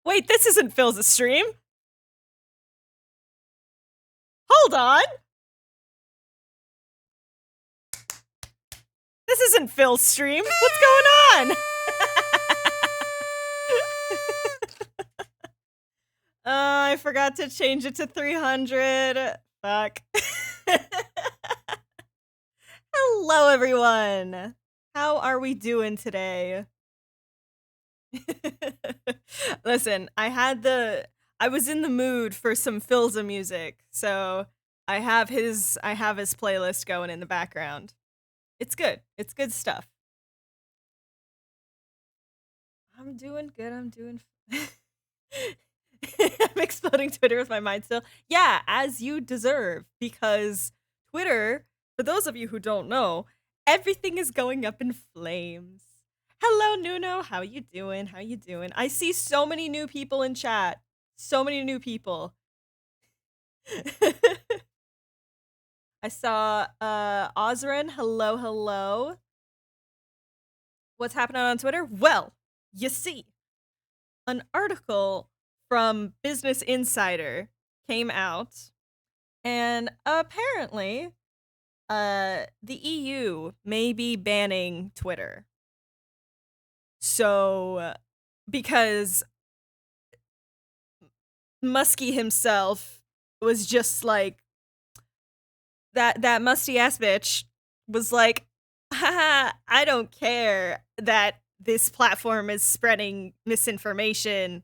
Wait, this isn't Phil's stream. Hold on. This isn't Phil's stream. What's going on? I forgot to change it to 300. Fuck. Hello, everyone. How are we doing today? Listen, I was in the mood for some Philza music, so I have his playlist going in the background. It's good. It's good stuff. I'm doing good. I'm exploding Twitter with my mind still. Yeah, as you deserve, because Twitter, for those of you who don't know, everything is going up in flames. Hello, Nuno. How you doing? How you doing? I see so many new people in chat. So many new people. I saw Ozran. Hello, hello. What's happening on Twitter? Well, you see, an article from Business Insider came out, and apparently, the EU may be banning Twitter. So, because Muskie himself was just like, that musty ass bitch was like, haha, I don't care that this platform is spreading misinformation,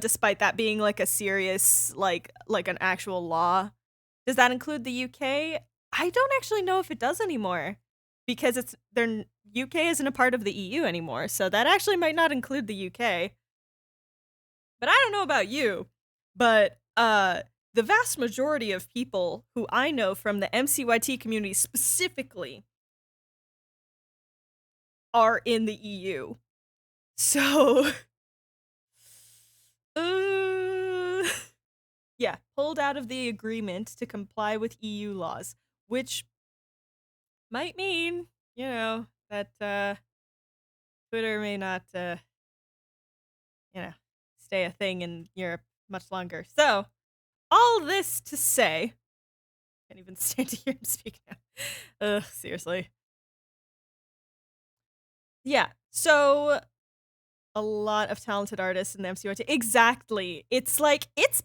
despite that being like a serious, like an actual law. Does that include the UK? I don't actually know if it does anymore, because UK isn't a part of the EU anymore, so that actually might not include the UK. But I don't know about you, but the vast majority of people who I know from the MCYT community specifically are in the EU. So, yeah, pulled out of the agreement to comply with EU laws, which might mean, that Twitter may not, stay a thing in Europe much longer. So, all this to say, I can't even stand to hear him speak now. Ugh, seriously. Yeah, so a lot of talented artists in the MCYT. Exactly. It's like, it's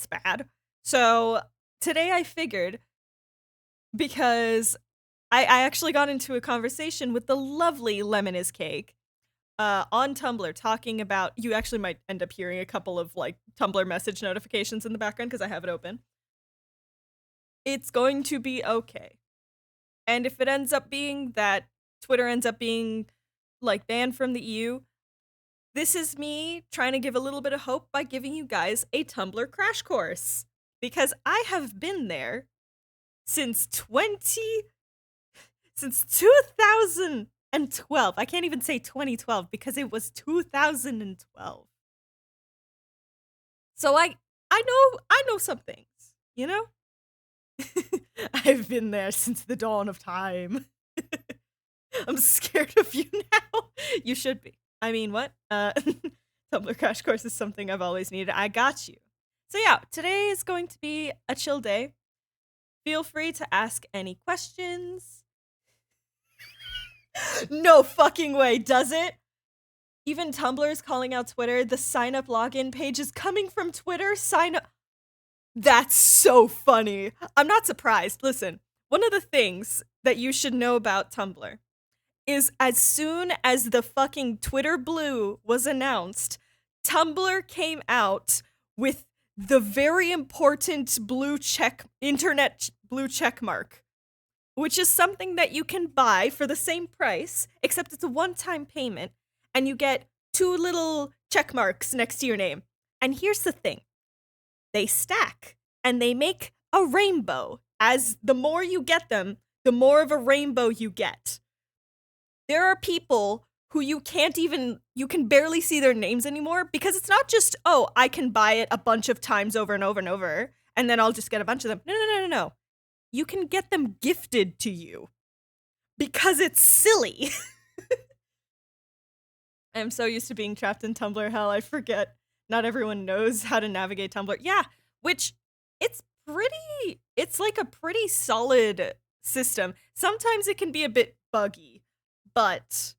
bad. So today I figured, because I actually got into a conversation with the lovely Lemon is Cake on Tumblr, talking about, you actually might end up hearing a couple of like Tumblr message notifications in the background because I have it open. It's going to be okay. And if it ends up being that Twitter ends up being like banned from the EU, this is me trying to give a little bit of hope by giving you guys a Tumblr crash course, because I have been there since 2012. I can't even say 2012 because it was 2012. So I know some things, I've been there since the dawn of time. I'm scared of you now. You should be. I mean, what? Tumblr crash course is something I've always needed. I got you. So yeah, today is going to be a chill day. Feel free to ask any questions. No fucking way, does it? Even Tumblr is calling out Twitter. The sign up login page is coming from Twitter. Sign up. That's so funny. I'm not surprised. Listen, one of the things that you should know about Tumblr is, as soon as the fucking Twitter Blue was announced, Tumblr came out with the very important internet blue check mark, which is something that you can buy for the same price, except it's a one-time payment, and you get 2 little check marks next to your name. And here's the thing. They stack, and they make a rainbow. As the more you get them, the more of a rainbow you get. There are people who you can barely see their names anymore, because it's not just, oh, I can buy it a bunch of times over and over and over, and then I'll just get a bunch of them. No. You can get them gifted to you, because it's silly. I'm so used to being trapped in Tumblr hell, I forget not everyone knows how to navigate Tumblr. Yeah, which it's like a pretty solid system. Sometimes it can be a bit buggy, but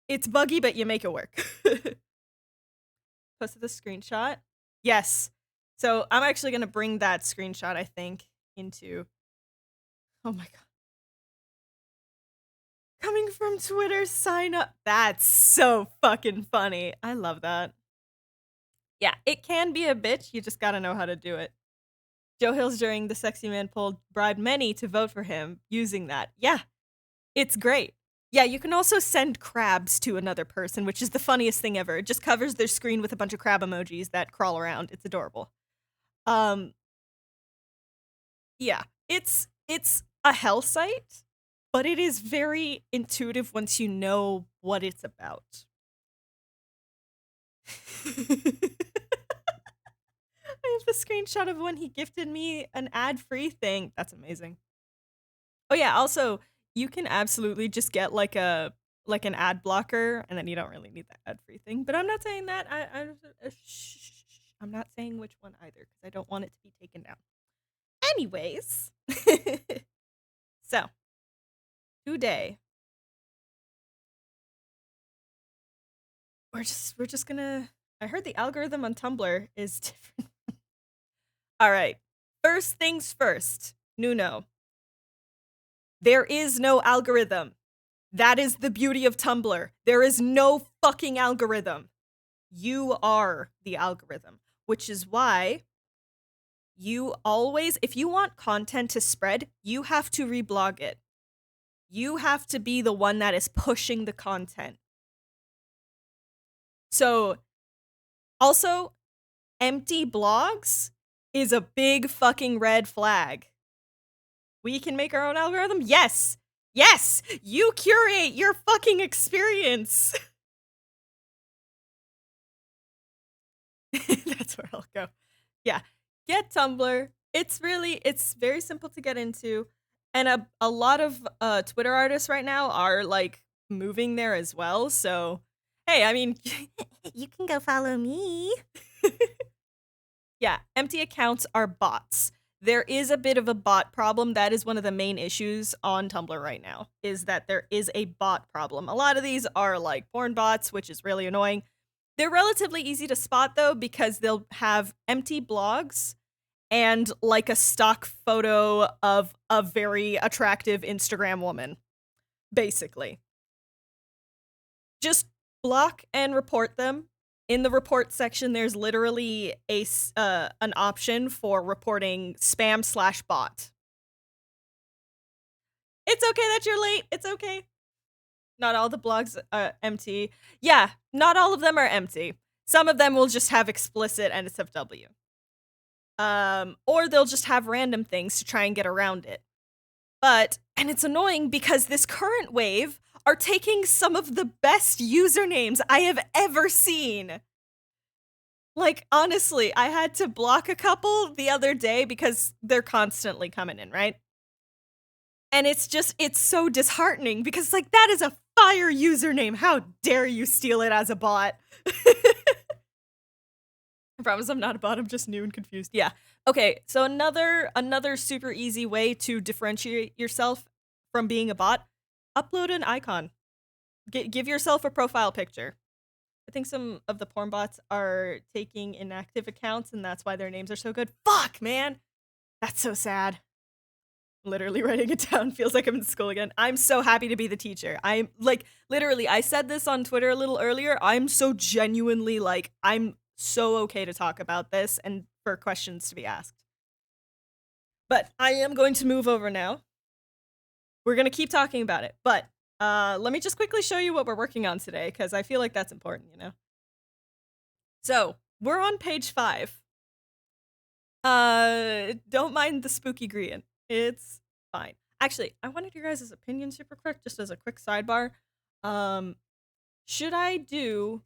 it's buggy, but you make it work. Posted the screenshot. Yes. So I'm actually going to bring that screenshot, I think, into. Oh my God. Coming from Twitter, sign up. That's so fucking funny. I love that. Yeah, it can be a bitch. You just got to know how to do it. Joe Hills during the Sexy Man poll bribed many to vote for him using that. Yeah, it's great. Yeah, you can also send crabs to another person, which is the funniest thing ever. It just covers their screen with a bunch of crab emojis that crawl around. It's adorable. Yeah, it's a hell site, but it is very intuitive once you know what it's about. I have the screenshot of when he gifted me an ad-free thing. That's amazing. Oh yeah, also you can absolutely just get like an ad blocker, and then you don't really need the ad-free thing. But I'm not saying that. I'm not saying which one either because I don't want it to be taken down. Anyways, so today we're just gonna. I heard the algorithm on Tumblr is different. All right, first things first, Nuno. There is no algorithm. That is the beauty of Tumblr. There is no fucking algorithm. You are the algorithm, which is why you always, if you want content to spread, you have to reblog it. You have to be the one that is pushing the content. So, also, empty blogs is a big fucking red flag. We can make our own algorithm? Yes! Yes! You curate your fucking experience! That's where I'll go. Yeah. Get Tumblr. It's very simple to get into. And a lot of Twitter artists right now are like moving there as well. So, hey, I mean, you can go follow me. Yeah, empty accounts are bots. There is a bit of a bot problem. That is one of the main issues on Tumblr right now, is that there is a bot problem. A lot of these are like porn bots, which is really annoying. They're relatively easy to spot though, because they'll have empty blogs and like a stock photo of a very attractive Instagram woman, basically. Just block and report them. In the report section, there's literally an option for reporting spam/bot. It's okay that you're late. It's okay. Not all the blogs are empty. Yeah, not all of them are empty. Some of them will just have explicit NSFW. Or they'll just have random things to try and get around it. And it's annoying because this current wave are taking some of the best usernames I have ever seen. Like, honestly, I had to block a couple the other day because they're constantly coming in, right? And it's so disheartening because, like, that is a fire username. How dare you steal it as a bot? I promise I'm not a bot, I'm just new and confused. Yeah. Okay, so another super easy way to differentiate yourself from being a bot, upload an icon. Give yourself a profile picture. I think some of the porn bots are taking inactive accounts, and that's why their names are so good. Fuck, man! That's so sad. Literally writing it down feels like I'm in school again. I'm so happy to be the teacher. I'm like, literally, I said this on Twitter a little earlier. I'm so genuinely like, I'm so okay to talk about this and for questions to be asked. But I am going to move over now. We're going to keep talking about it. But let me just quickly show you what we're working on today, because I feel like that's important, you know? So, we're on page 5. Don't mind the spooky green. It's fine. Actually, I wanted your guys' opinion super quick, just as a quick sidebar. Should I do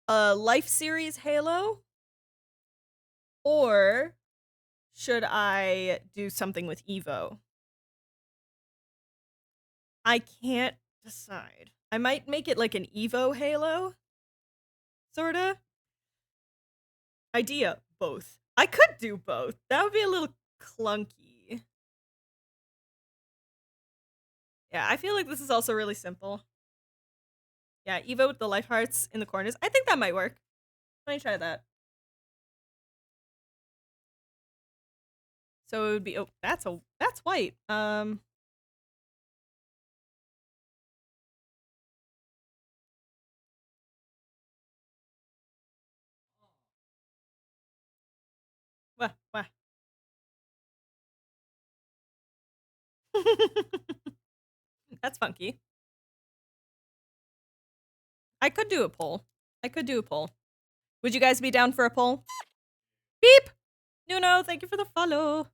a life series Halo? Or should I do something with Evo? I can't decide. I might make it like an Evo Halo. sorta. Idea, both. I could do both. That would be a little clunky. Yeah, I feel like this is also really simple. Yeah, Evo with the life hearts in the corners. I think that might work. Let me try that. So it would be, oh, that's white. Wah. That's funky. I could do a poll. Would you guys be down for a poll? Beep! Nuno, thank you for the follow.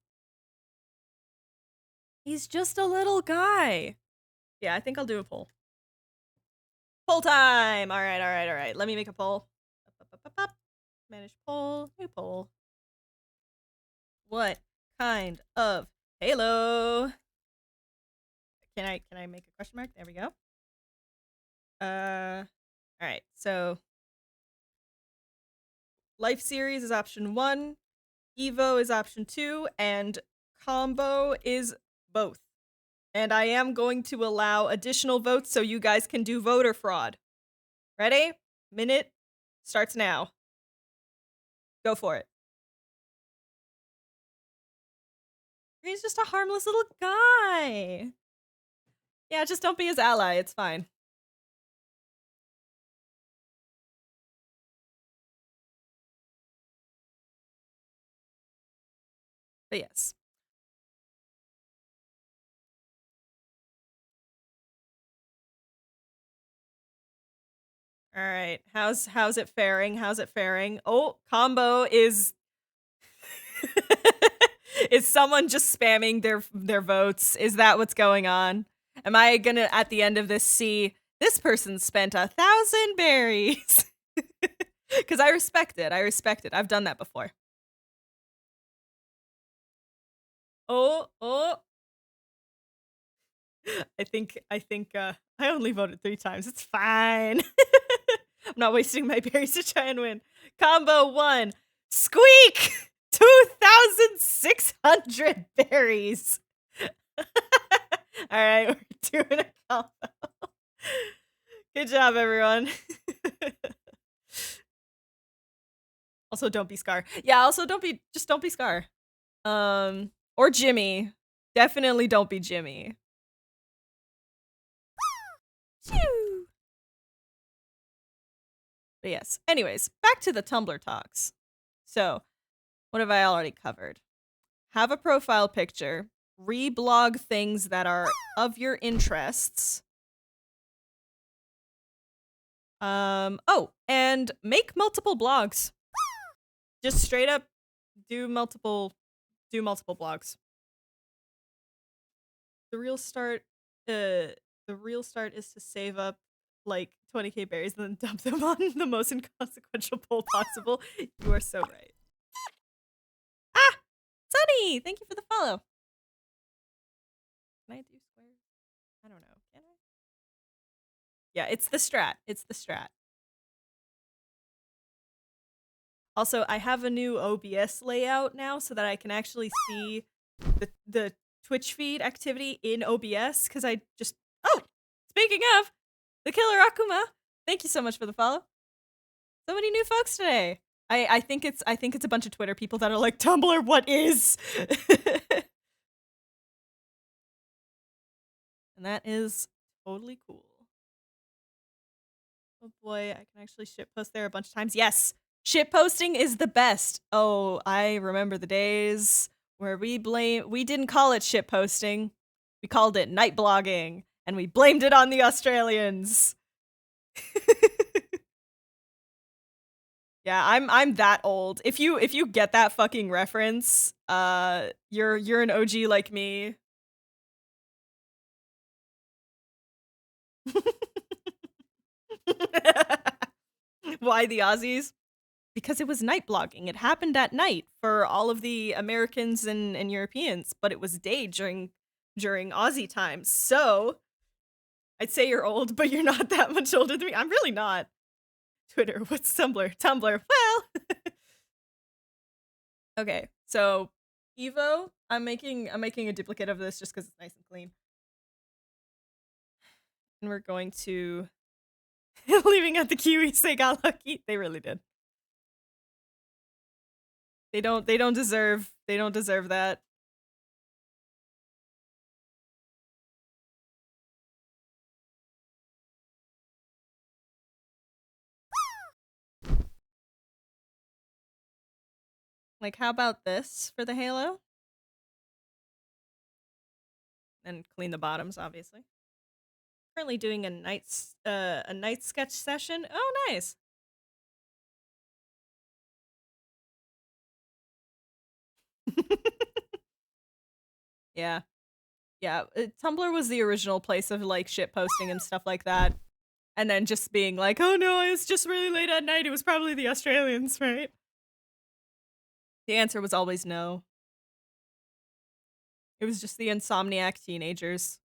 He's just a little guy. Yeah, I think I'll do a poll. Poll time! Alright. Let me make a poll. Manage poll. New poll. What kind of Halo? Can I make a question mark? There we go. Alright, so Life Series is option 1, Evo is option 2, and Combo is both. And I am going to allow additional votes so you guys can do voter fraud. Ready? Minute starts now. Go for it. He's just a harmless little guy. Yeah, just don't be his ally. It's fine. But yes. All right. How's it faring? Oh, Combo is is someone just spamming their votes? Is that what's going on? Am I gonna at the end of this see this person spent 1,000 berries? Because I respect it. I've done that before. Oh. I think I only voted 3 times. It's fine. I'm not wasting my berries to try and win. Combo 1. Squeak! 2,600 berries. Alright, we're doing a combo. Good job, everyone. Also, don't be Scar. Yeah, also don't be Scar. Or Jimmy. Definitely don't be Jimmy. But yes. Anyways, back to the Tumblr talks. So, what have I already covered? Have a profile picture. Reblog things that are of your interests. Oh, and make multiple blogs. Just straight up do multiple blogs. The real start is to save up like 20k berries and then dump them on the most inconsequential poll possible. You are so right. Ah! Sunny! Thank you for the follow. Can I do square? I don't know. Can I? Yeah, it's the strat. Also, I have a new OBS layout now so that I can actually see the Twitch feed activity in OBS because I just... Oh! Speaking of, the Killer Akuma, thank you so much for the follow. So many new folks today. I think it's a bunch of Twitter people that are like, Tumblr, what is? And that is totally cool. Oh boy, I can actually shitpost there a bunch of times. Yes! Shitposting is the best. Oh, I remember the days where we didn't call it shitposting. We called it night blogging, and we blamed it on the Australians. Yeah, I'm that old. If you get that fucking reference, you're an OG like me. Why the Aussies? Because it was night blogging. It happened at night for all of the Americans and Europeans, but it was day during Aussie times. So I'd say you're old, but you're not that much older than me. I'm really not. Twitter. What's Tumblr? Tumblr. Well. Okay, so Evo, I'm making a duplicate of this just because it's nice and clean. And we're going to leaving out the Kiwis, they got lucky. They really did. They don't deserve that. Like, how about this for the halo? And clean the bottoms, obviously. Currently doing a night sketch session. Oh, nice. Yeah. Yeah, Tumblr was the original place of like shit posting and stuff like that. And then just being like, oh no, it's just really late at night. It was probably the Australians, right? The answer was always no. It was just the insomniac teenagers.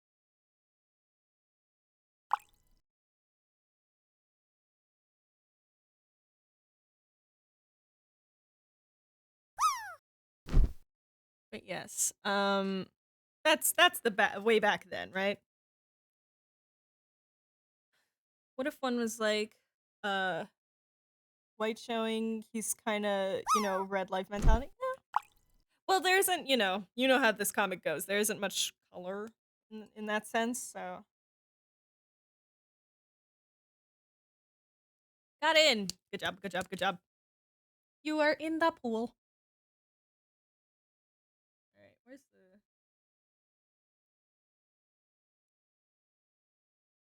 But yes, that's the way back then, right? What if one was like, white showing, he's kind of, red life mentality? Yeah. Well, there isn't, you know how this comic goes. There isn't much color in that sense, so. Got in. Good job, good job, good job. You are in the pool. Alright, where's the...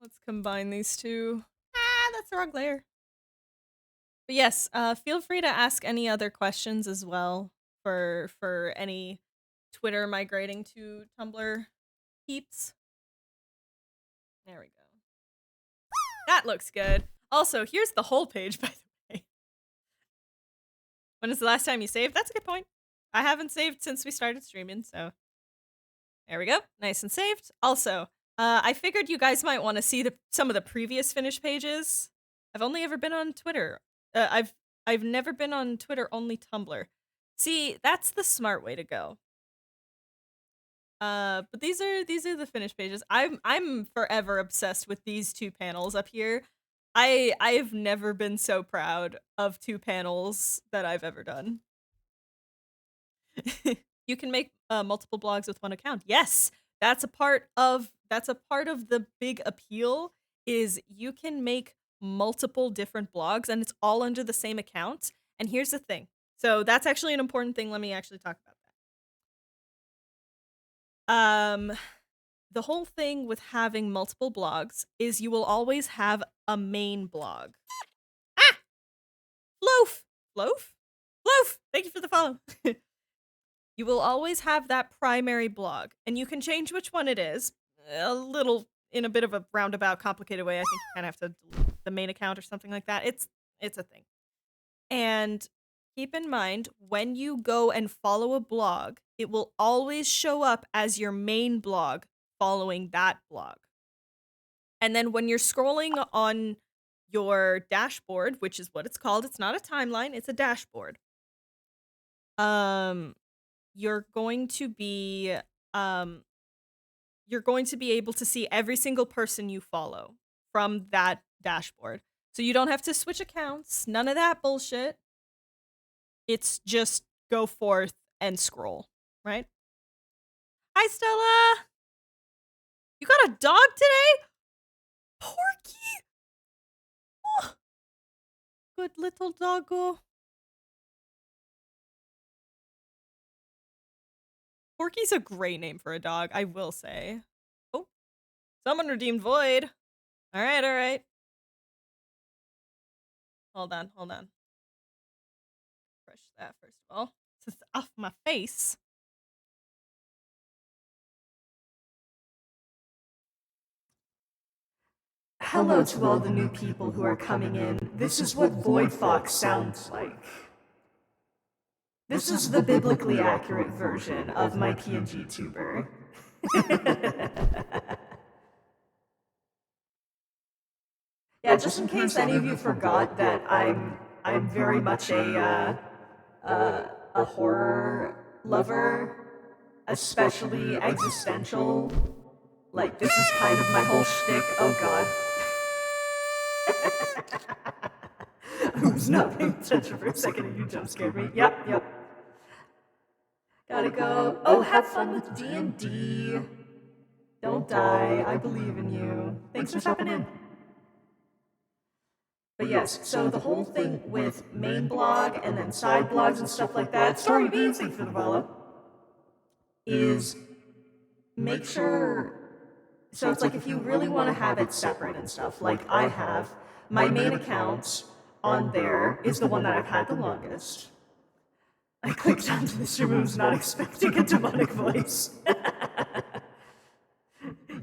Let's combine these two. Ah, that's the wrong layer. But yes, feel free to ask any other questions as well for any Twitter migrating to Tumblr peeps. There we go. That looks good. Also, here's the whole page, by the way. When is the last time you saved? That's a good point. I haven't saved since we started streaming, so there we go. Nice and saved. Also, I figured you guys might want to see some of the previous finished pages. I've only ever been on Twitter. I've never been on Twitter, only Tumblr. See, that's the smart way to go. But these are the finished pages. I'm forever obsessed with these two panels up here. I've never been so proud of two panels that I've ever done. You can make multiple blogs with one account. Yes, that's a part of the big appeal is you can make multiple different blogs and it's all under the same account. And here's the thing. So that's actually an important thing. Let me actually talk about that. The whole thing with having multiple blogs is you will always have a main blog. Ah! Floof! Floof? Floof! Thank you for the follow. You will always have that primary blog, and you can change which one it is. In a bit of a roundabout, complicated way. I think you kind of have to delete the main account or something like that. It's a thing. And keep in mind, when you go and follow a blog, it will always show up as your main blog following that blog. And then when you're scrolling on your dashboard, which is what it's called, it's not a timeline, it's a dashboard. You're going to be able to see every single person you follow from that dashboard. So you don't have to switch accounts, none of that bullshit. It's just go forth and scroll, right? Hi, Stella! You got a dog today? Porky! Oh, good little doggo. Porky's a great name for a dog, I will say. Oh, someone redeemed Void. All right. Hold on. Fresh that first of all. This is off my face. Hello to all the new people who are coming in. This is what Void Fox sounds like. This is the biblically accurate version of my PNG tuber. Yeah, just in case any of you forgot that I'm very much a horror lover, especially existential. Like, this is kind of my whole shtick. Oh god. I was not paying attention for a second and you jump scared me. Yep. Gotta go. Oh, have fun with D&D. Don't die. I believe in you. Thanks for stopping in. But yes, so the whole thing with main blog and then side blogs and stuff like that, Story Beans, thanks for the follow, is make sure. So it's like if you really want to have it separate and stuff, like I have, my main account on there is the one that I've had the longest. I clicked onto the stream and was not expecting a demonic voice.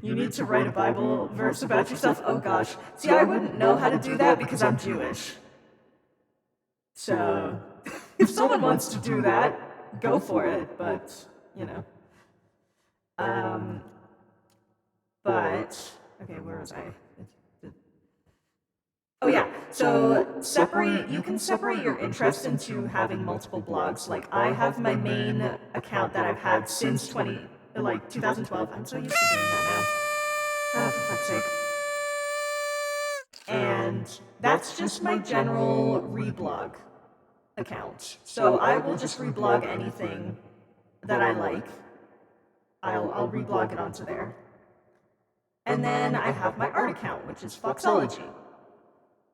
You need to write a Bible verse about yourself? Oh gosh. See, I wouldn't know how to do that because I'm Jewish. So, if someone wants to do that, go for it, but, you know. Okay, where was I? Oh yeah, so you can separate your interest into having multiple blogs. Like, I have my main account that I've had since 2012. I'm so used to doing that now. Oh, for fuck's sake. And that's just my general reblog account. So I will just reblog anything that I like. I'll reblog it onto there. And then I have my art account, which is Foxology.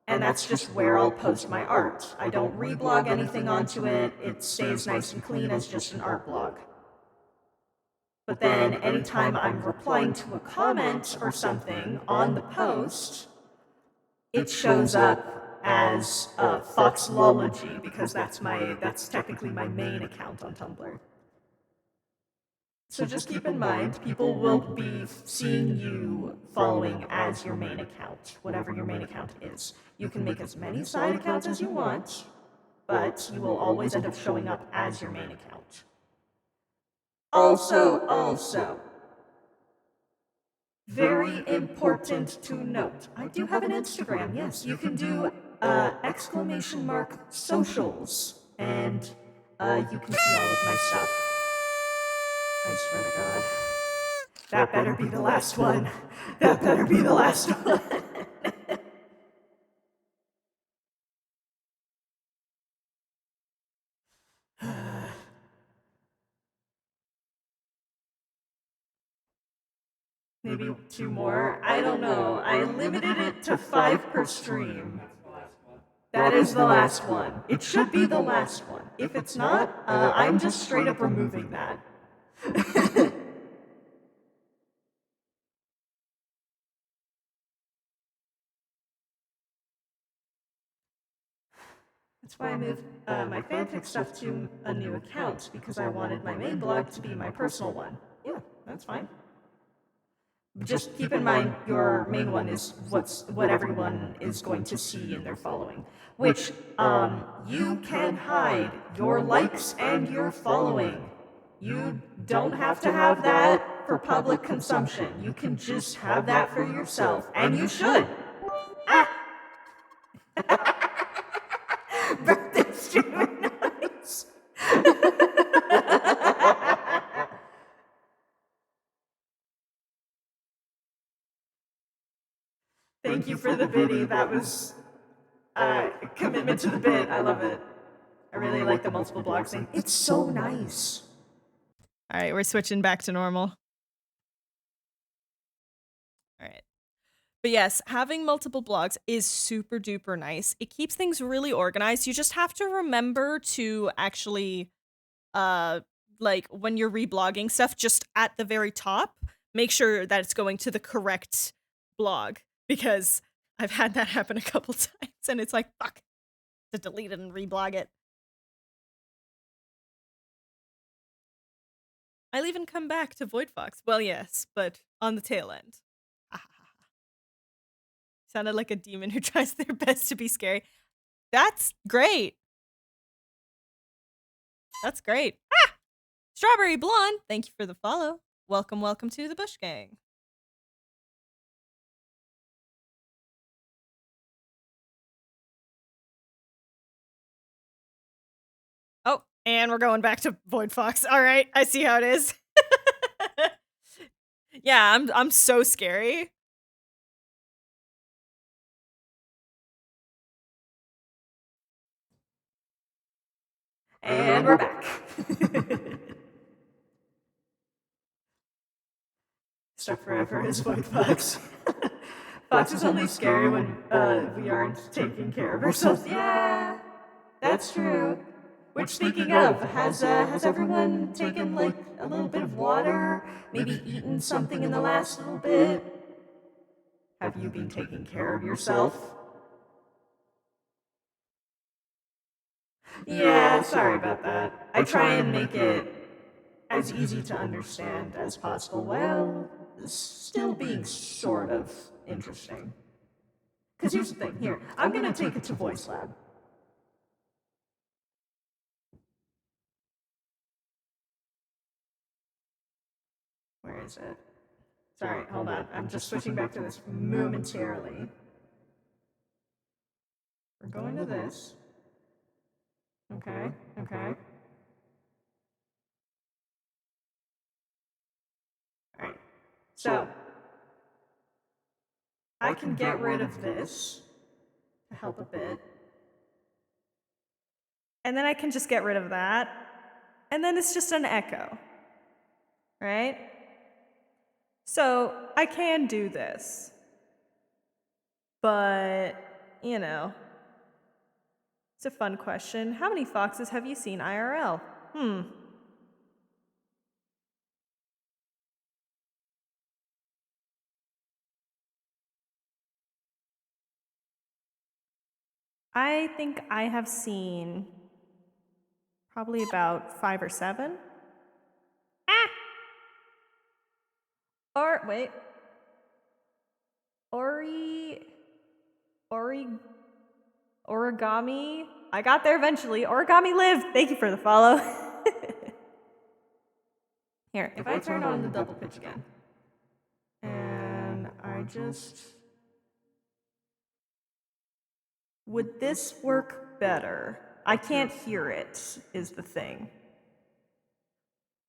And that's just where I'll post my art. I don't reblog anything onto it. It stays nice and clean as just an art blog. But then anytime I'm replying to a comment or something on the post, it shows up as Foxology because that's technically my main account on Tumblr. So just keep in mind, people will be seeing you following as your main account, whatever your main account is. You can make as many side accounts as you want, but you will always end up showing up as your main account. Also, very important to note, I do have an Instagram, yes. You can do !socials, and you can see all of my stuff. I swear to God. That better be the last one. That better be the last one. Maybe 2 more? I don't know. I limited it to 5 per stream. That is the last one. It should be the last one. If it's not, I'm just straight up removing that. That's why I moved my fanfic stuff to a new account, because I wanted my main blog to be my personal one. Yeah, that's fine. Just keep in mind your main one is what everyone is going to see in their following, which you can hide your likes and your following. You don't have to have that for public consumption. You can just have that for yourself, and you should. Ah! Birthday stream nice. Thank you for the biddy. That was commitment to the bit. I love it. I really like the multiple blogs thing. It's so nice. All right, we're switching back to normal. All right. But yes, having multiple blogs is super duper nice. It keeps things really organized. You just have to remember to actually, like when you're reblogging stuff, just at the very top, make sure that it's going to the correct blog, because I've had that happen a couple times and it's like, fuck, to delete it and reblog it. I'll even come back to Void Fox. Well, yes, but on the tail end. Sounded like a demon who tries their best to be scary. That's great. That's great. Ah! Strawberry Blonde, thank you for the follow. Welcome to the Bush Gang. And we're going back to Void Fox. All right, I see how it is. Yeah, I'm so scary. And we're back. Stuck forever is Void Fox. Fox is only scary when we aren't taking care of ourselves. Yeah, that's true. Which, speaking of, has everyone taken like a little bit of water? Maybe eaten something in the last little bit? Have you been taking care of yourself? Yeah, sorry about that. I try and make it as easy to understand as possible while still being sort of interesting. Because here's the thing, here, I'm gonna take it to Voice Lab. Where is it? Sorry, hold on. I'm just switching back to this momentarily. We're going to this. Okay, okay. Alright. So, I can get rid of this to help a bit. And then I can just get rid of that. And then it's just an echo. Right? So, I can do this. But, you know, it's a fun question. How many foxes have you seen IRL? I think I have seen probably about 5 or 7. Or, wait. Origami. I got there eventually. Origami lived. Thank you for the follow. Here, if I turn on the double pitch again, and I just... Would this work better? I can't hear it, is the thing.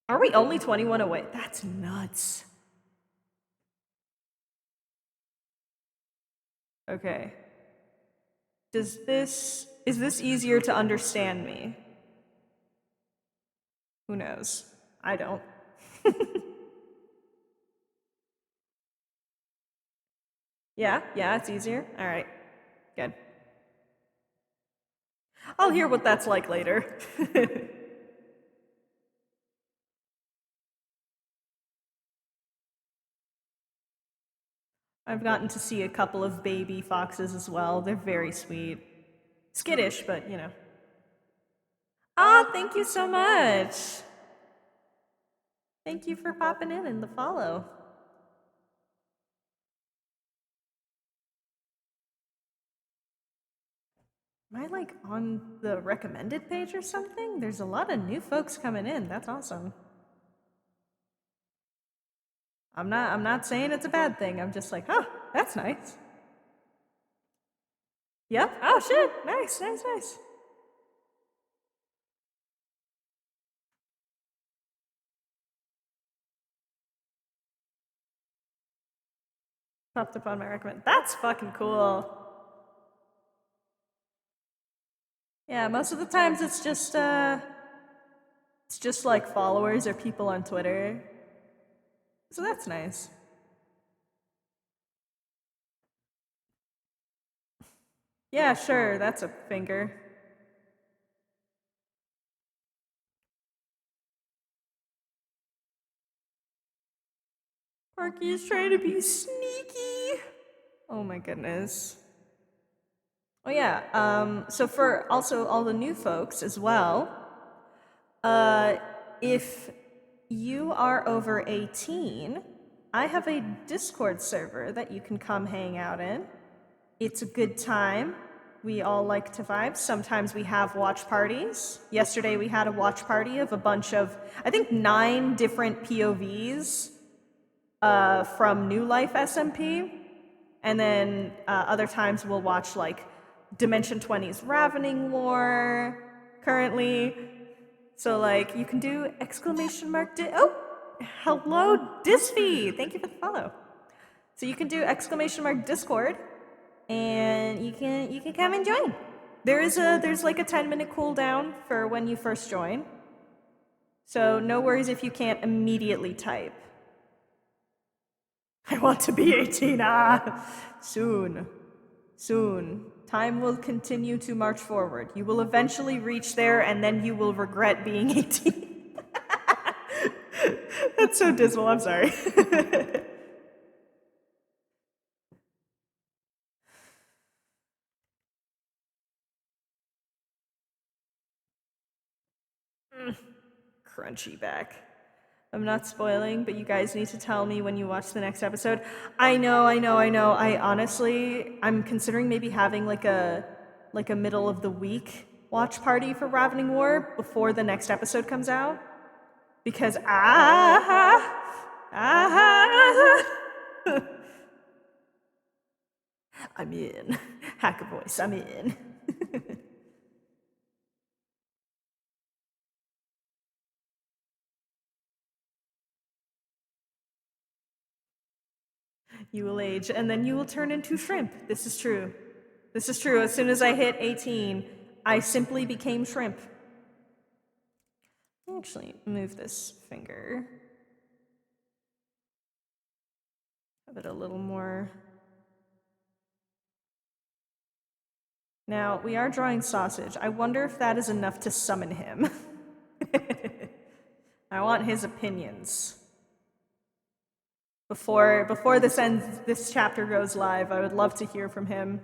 Are we only 21 away? That's nuts. Okay. Is this easier to understand me? Who knows? I don't. Yeah, it's easier? Alright. Good. I'll hear what that's like later. I've gotten to see a couple of baby foxes as well. They're very sweet. Skittish, but you know. Ah, thank you so much. Thank you for popping in and the follow. Am I like on the recommended page or something? There's a lot of new folks coming in. That's awesome. I'm not saying it's a bad thing. I'm just like, huh, that's nice. Yep. Oh shit. Nice. Popped up on my recommend. That's fucking cool. Yeah, most of the times it's just like followers or people on Twitter. So that's nice. Yeah, sure, that's a finger. Parky is trying to be sneaky. Oh my goodness. Oh yeah, so for also all the new folks as well, if you are over 18, I have a Discord server that you can come hang out in. It's a good time. We all like to vibe. Sometimes we have watch parties. Yesterday we had a watch party of a bunch of, I think, 9 different POVs from New Life SMP. And then other times we'll watch like Dimension 20's Ravening War currently. So, like, you can do exclamation mark oh, hello, Disfy. Thank you for the follow. So you can do exclamation mark Discord, and you can come and join. There's like a 10-minute cooldown for when you first join. So no worries if you can't immediately type. I want to be 18. Soon. Time will continue to march forward. You will eventually reach there, and then you will regret being 18. That's so dismal, I'm sorry. Crunchy back. I'm not spoiling, but you guys need to tell me when you watch the next episode. I know. I honestly, I'm considering maybe having like a middle of the week watch party for Ravening War before the next episode comes out. Because I'm in. Hacker voice, I'm in. You will age, and then you will turn into shrimp. This is true. As soon as I hit 18, I simply became shrimp. Actually, move this finger. Have it a little more. Now, we are drawing sausage. I wonder if that is enough to summon him. I want his opinions. Before this chapter goes live, I would love to hear from him.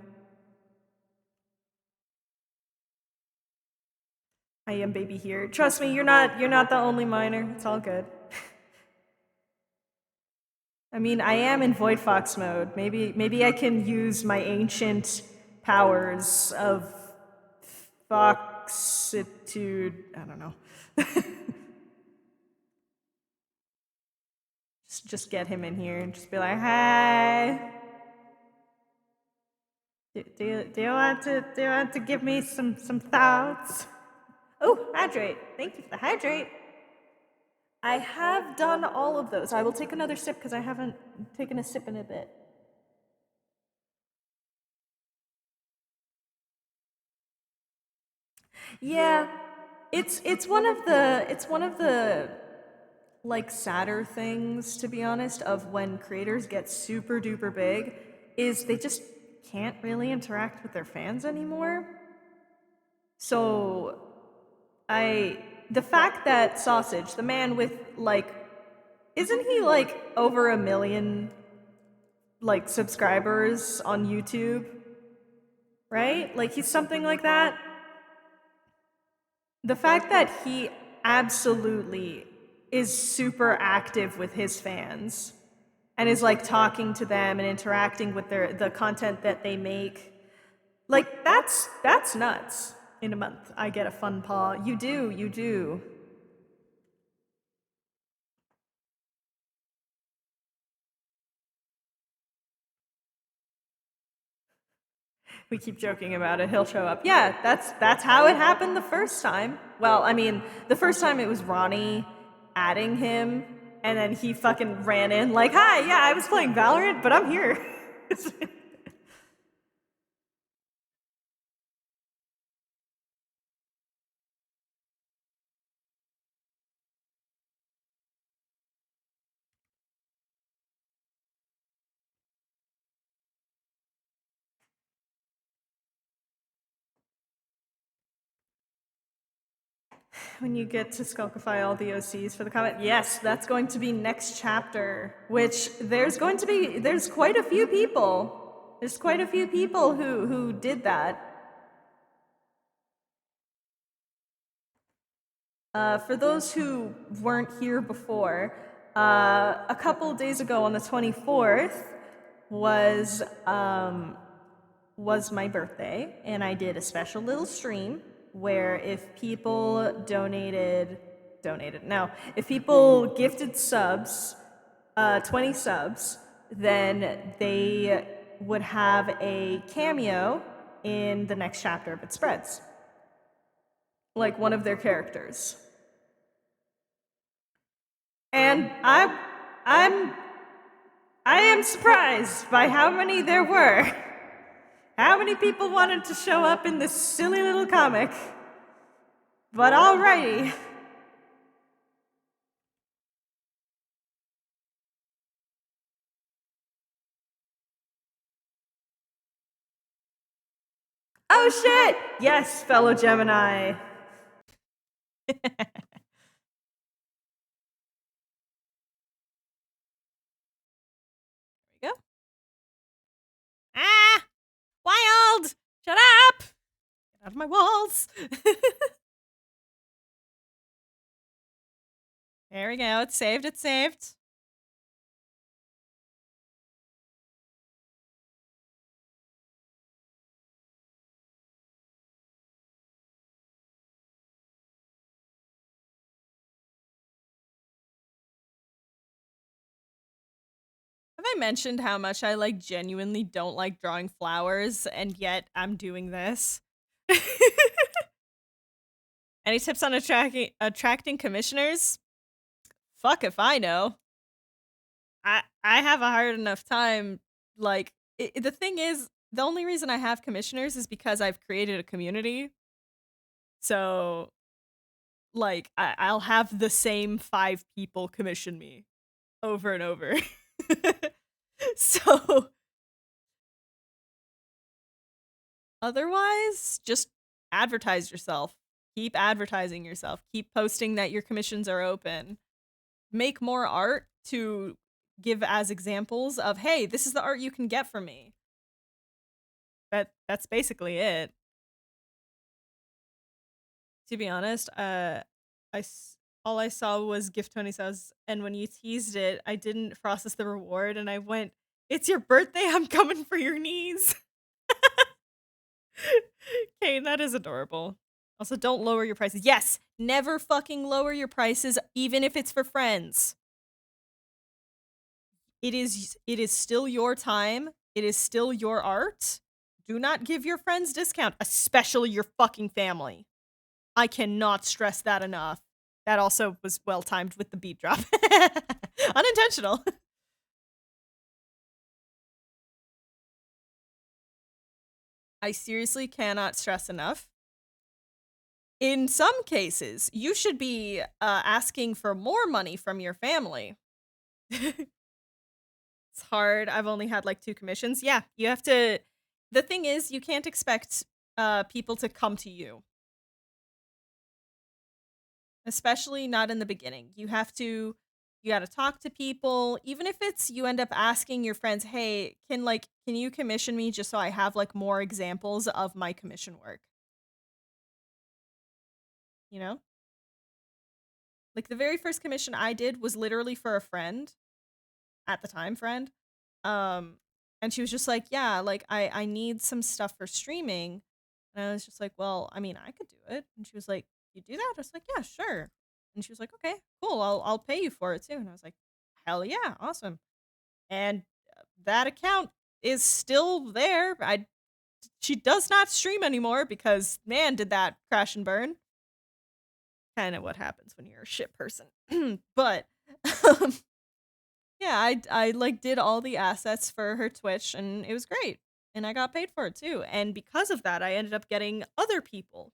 I am baby here. Trust me, you're not the only miner. It's all good. I mean, I am in Void Fox mode. Maybe I can use my ancient powers of foxitude. I don't know. just get him in here and just be like, "Hey, do you want to give me some thoughts?" Oh, hydrate. Thank you for the hydrate. I have done all of those. I will take another sip because I haven't taken a sip in a bit. Yeah, it's one of the like sadder things, to be honest, of when creators get super duper big, is they just can't really interact with their fans anymore. So the fact that Sausage, the man with like, isn't he like over 1 million like subscribers on YouTube? Right? Like he's something like that. The fact that he absolutely is super active with his fans and is like talking to them and interacting with the content that they make, like that's nuts. In a month I get a fun paw. You do. We keep joking about it. He'll show up. Yeah, that's how it happened the first time. Well, I mean, the first time it was Ronnie adding him, and then he fucking ran in like, "Hi, yeah, I was playing Valorant, but I'm here." When you get to Skulkify all the OCs for the comment, yes, that's going to be next chapter. Which there's quite a few people. There's quite a few people who did that. For those who weren't here before, a couple days ago on the 24th was my birthday, and I did a special little stream where if people if people gifted subs, 20 subs, then they would have a cameo in the next chapter of It Spreads. Like one of their characters. And I'm I am surprised by how many there were. How many people wanted to show up in this silly little comic? But alrighty. Oh shit! Yes, fellow Gemini. There we go. Ah! Wild! Shut up! Get out of my walls! There we go. It's saved. It's saved. Have I mentioned how much I like genuinely don't like drawing flowers, and yet I'm doing this? Any tips on attracting commissioners? Fuck if I know. I have a hard enough time. Like the thing is, the only reason I have commissioners is because I've created a community. So like I'll have the same 5 people commission me over and over. So otherwise, just advertise yourself. Keep advertising yourself. Keep posting that your commissions are open. Make more art to give as examples of, hey, this is the art you can get from me. That's basically it. To be honest, all I saw was Gift 20 says, and when you teased it, I didn't process the reward, and I went, "It's your birthday. I'm coming for your knees." Kane, that is adorable. Also, don't lower your prices. Yes, never fucking lower your prices, even if it's for friends. It is still your time. It is still your art. Do not give your friends discount, especially your fucking family. I cannot stress that enough. That also was well timed with the beat drop. Unintentional. I seriously cannot stress enough. In some cases, you should be asking for more money from your family. It's hard. I've only had like 2 commissions. Yeah, you have to. The thing is, you can't expect people to come to you. Especially not in the beginning. You got to talk to people, even if it's you end up asking your friends, "Hey, can you commission me just so I have like more examples of my commission work?" You know? Like the very first commission I did was literally for a friend, at the time friend. Um and she was just like, "Yeah, like I need some stuff for streaming." And I was just like, "Well, I mean, I could do it." And she was like, "You do that?" I was like, "Yeah, sure." And she was like, "Okay, cool. I'll pay you for it too." And I was like, "Hell yeah, awesome." And that account is still there. She does not stream anymore because man, did that crash and burn. Kind of what happens when you're a shit person. But um, yeah, I like did all the assets for her Twitch and it was great. And I got paid for it too. And because of that, I ended up getting other people.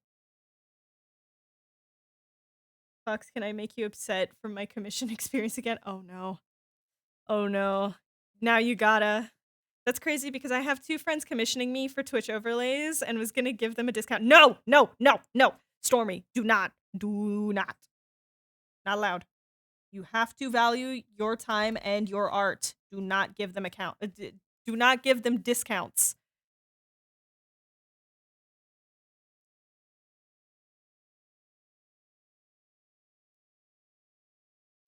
Fox, can I make you upset from my commission experience again? Oh no. Oh no. Now you gotta. That's crazy because I have 2 friends commissioning me for Twitch overlays and was gonna give them a discount. No, no, no, no. Stormy, do not. Do not. Not allowed. You have to value your time and your art. Do not give them do not give them discounts.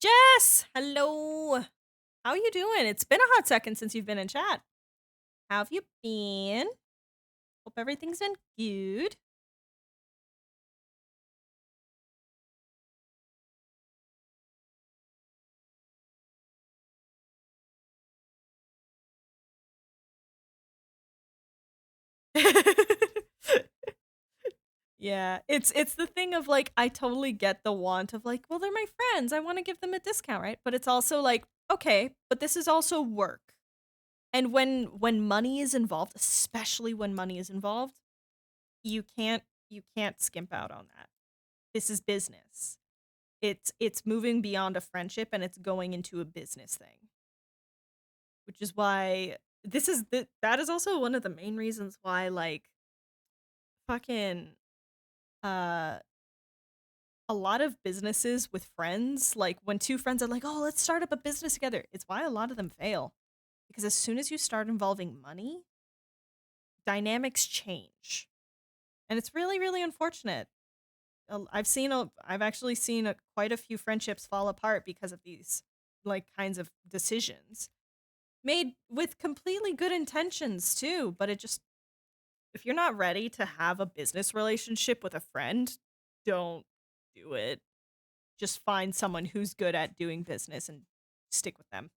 Jess, hello. How you doing? It's been a hot second since you've been in chat. How have you been? Hope everything's been good. Yeah, it's the thing of like I totally get the want of like, well, they're my friends. I want to give them a discount, right? But it's also like, okay, but this is also work. And when money is involved, especially when money is involved, you can't skimp out on that. This is business. It's moving beyond a friendship and it's going into a business thing, which is why that is also one of the main reasons why like fucking uh a lot of businesses with friends, like when two friends are like, "Oh, let's start up a business together." It's why a lot of them fail. Because as soon as you start involving money, dynamics change. And it's really really unfortunate. I've actually seen quite a few friendships fall apart because of these like kinds of decisions made with completely good intentions too, but it just if you're not ready to have a business relationship with a friend, don't do it. Just find someone who's good at doing business and stick with them.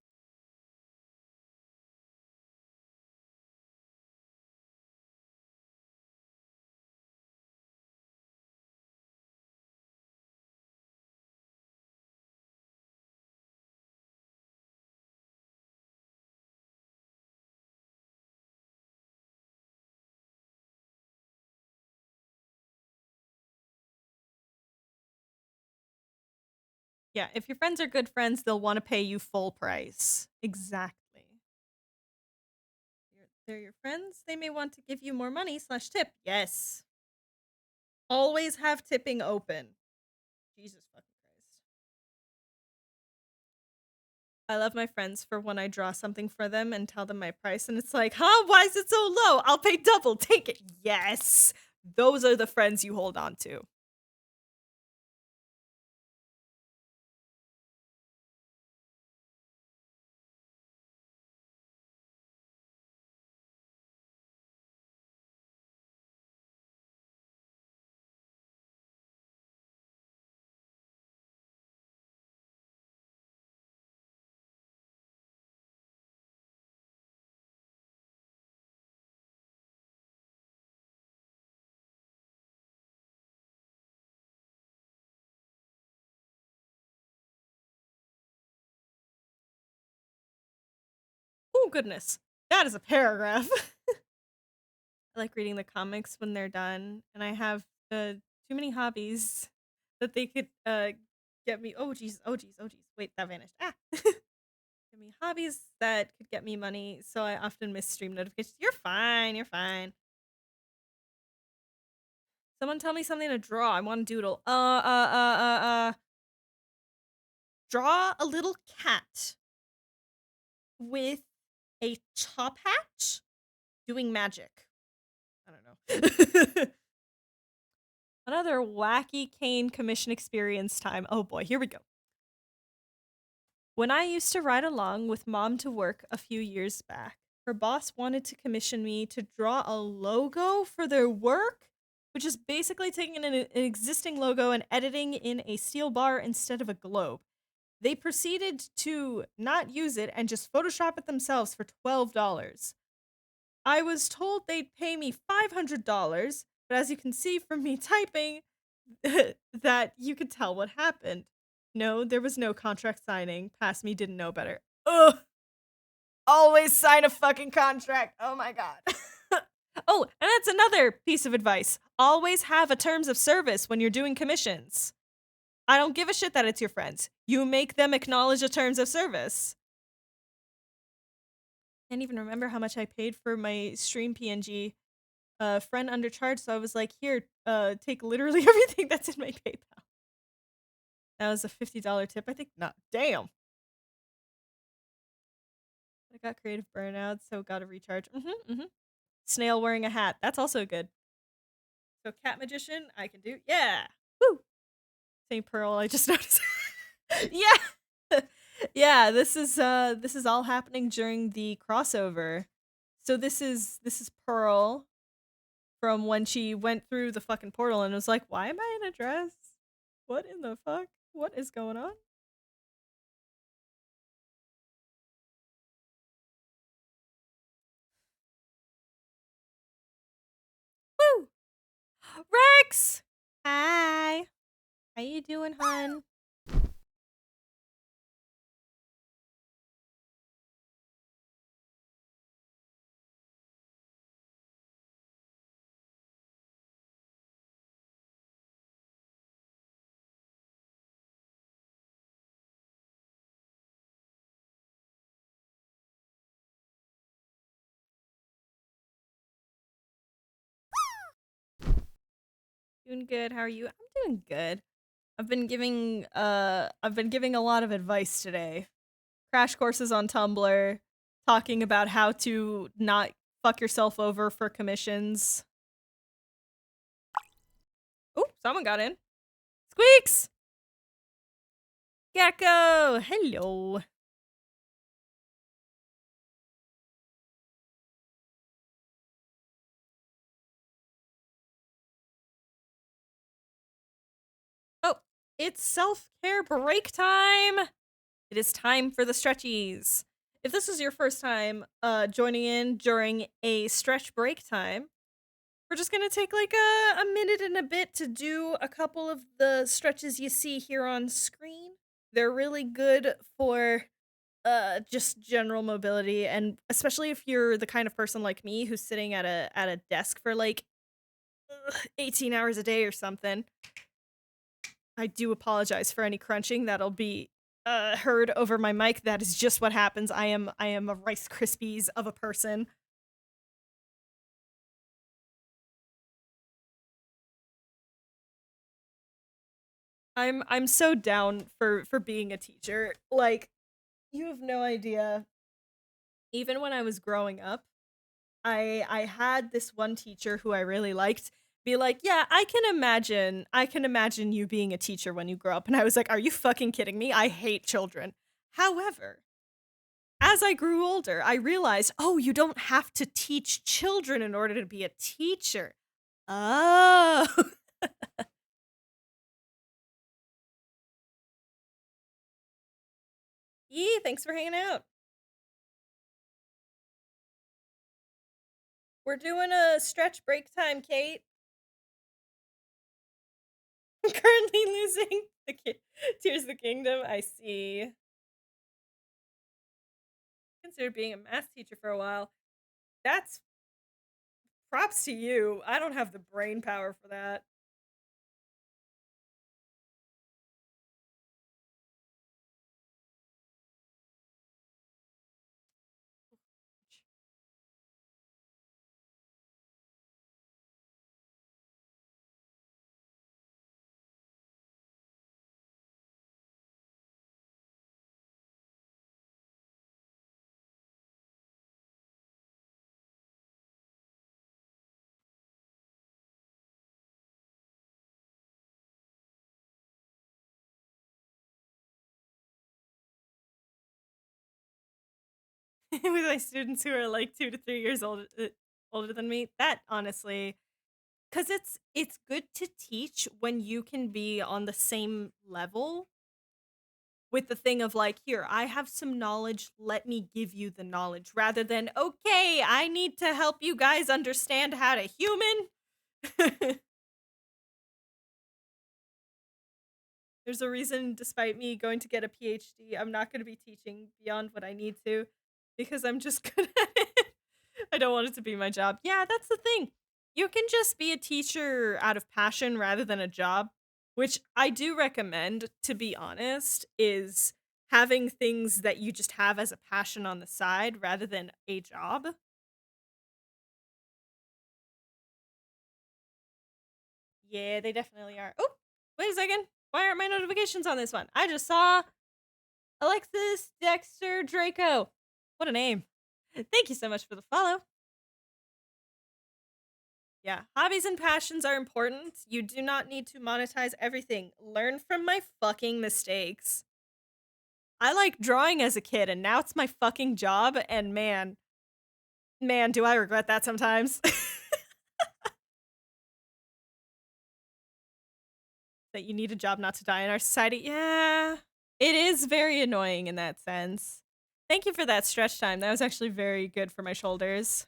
Yeah, if your friends are good friends, they'll want to pay you full price. Exactly. They're your friends. They may want to give you more money slash tip. Yes. Always have tipping open. Jesus fucking Christ. I love my friends for when I draw something for them and tell them my price, and it's like, huh? Why is it so low? I'll pay double. Take it. Yes. Those are the friends you hold on to. Oh, goodness. That is a paragraph. I like reading the comics when they're done, and I have too many hobbies that they could get me. Oh, jeez. Oh, jeez. Oh, jeez. Wait, that vanished. Ah. Give me hobbies that could get me money, so I often miss stream notifications. You're fine. You're fine. Someone tell me something to draw. I want to doodle. Draw a little cat with a top hat doing magic. I don't know. Another wacky cane commission experience time. Oh boy, here we go. When I used to ride along with mom to work a few years back, her boss wanted to commission me to draw a logo for their work, which is basically taking an existing logo and editing in a steel bar instead of a globe. They proceeded to not use it and just Photoshop it themselves for $12. I was told they'd pay me $500, but as you can see from me typing, that you could tell what happened. No, there was no contract signing. Past me didn't know better. Ugh. Always sign a fucking contract. Oh my god. Oh, and that's another piece of advice. Always have a terms of service when you're doing commissions. I don't give a shit that it's your friends. You make them acknowledge the terms of service. Can't even remember how much I paid for my stream PNG. Friend undercharged, so I was like, here, take literally everything that's in my PayPal. That was a $50 tip, I think. Not damn. I got creative burnout, so gotta recharge. Snail wearing a hat. That's also good. So cat magician, I can do. Yeah. Woo. St. Pearl, I just noticed. Yeah. Yeah, this is all happening during the crossover. So this is Pearl from when she went through the fucking portal and was like, "Why am I in a dress? What in the fuck? What is going on?" Woo! Squeaks! Hi. How you doing, hun? Doing good. How are you? I'm doing good. I've been giving a lot of advice today. Crash courses on Tumblr, talking about how to not fuck yourself over for commissions. Oh, someone got in. Squeaks! Gecko! Hello. Oh, it's self-care break time. It is time for the stretchies. If this is your first time joining in during a stretch break time, we're just gonna take like a minute and a bit to do a couple of the stretches you see here on screen. They're really good for just general mobility, and especially if you're the kind of person like me who's sitting at a desk for like 18 hours a day or something. I do apologize for any crunching that'll be heard over my mic. That is just what happens. I am a Rice Krispies of a person. I'm so down for being a teacher. Like, you have no idea. Even when I was growing up, I had this one teacher who I really liked be like, "Yeah, I can imagine you being a teacher when you grow up." And I was like, "Are you fucking kidding me? I hate children." However, as I grew older, I realized, "Oh, you don't have to teach children in order to be a teacher." Oh. Yee, thanks for hanging out. We're doing a stretch break time, Kate. Currently losing Tears of the Kingdom. I see. Considered being a math teacher for a while. That's props to you. I don't have the brain power for that. With my students who are like 2 to 3 years older than me, that honestly, because it's good to teach when you can be on the same level with the thing of like, here, I have some knowledge, let me give you the knowledge, rather than, okay, I need to help you guys understand how to human. There's a reason, despite me going to get a PhD, I'm not going to be teaching beyond what I need to because I'm just good at it. I don't want it to be my job. Yeah, that's the thing. You can just be a teacher out of passion rather than a job, which I do recommend, to be honest, is having things that you just have as a passion on the side rather than a job. Yeah, they definitely are. Oh, wait a second. Why aren't my notifications on this one? I just saw Alexis Dexter Draco. What a name. Thank you so much for the follow. Yeah, hobbies and passions are important. You do not need to monetize everything. Learn from my fucking mistakes. I like drawing as a kid, and now it's my fucking job, and man, do I regret that sometimes. That you need a job not to die in our society. Yeah, it is very annoying in that sense. Thank you for that stretch time. That was actually very good for my shoulders.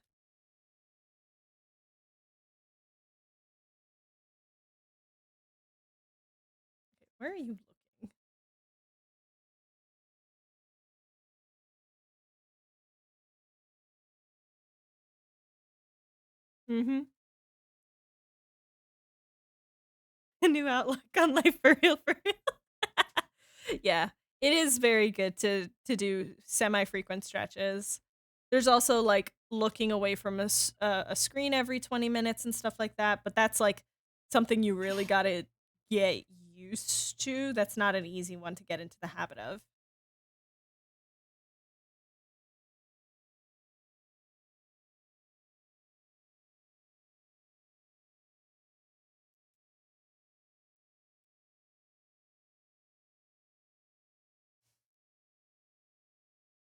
Where are you looking? Mm-hmm. A new outlook on life for real, for real. Yeah, it is very good to do semi-frequent stretches. There's also like looking away from a screen every 20 minutes and stuff like that, but that's like something you really got to get used to. That's not an easy one to get into the habit of.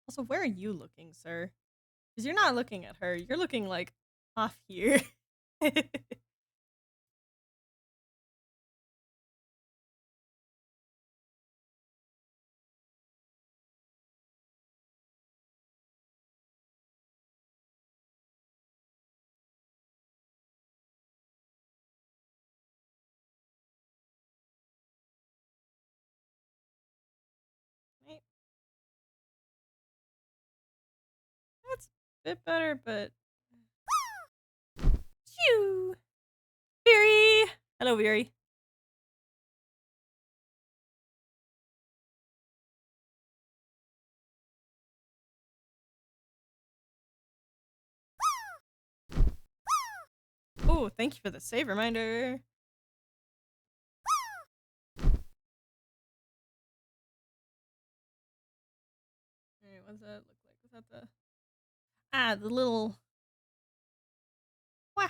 Also, where are you looking, sir? Because you're not looking at her. You're looking like off here. Right? That's a bit better, but phew. Veery. Hello, Veery. Oh, thank you for the save reminder. Alright, what does that look like? Was that the the little wah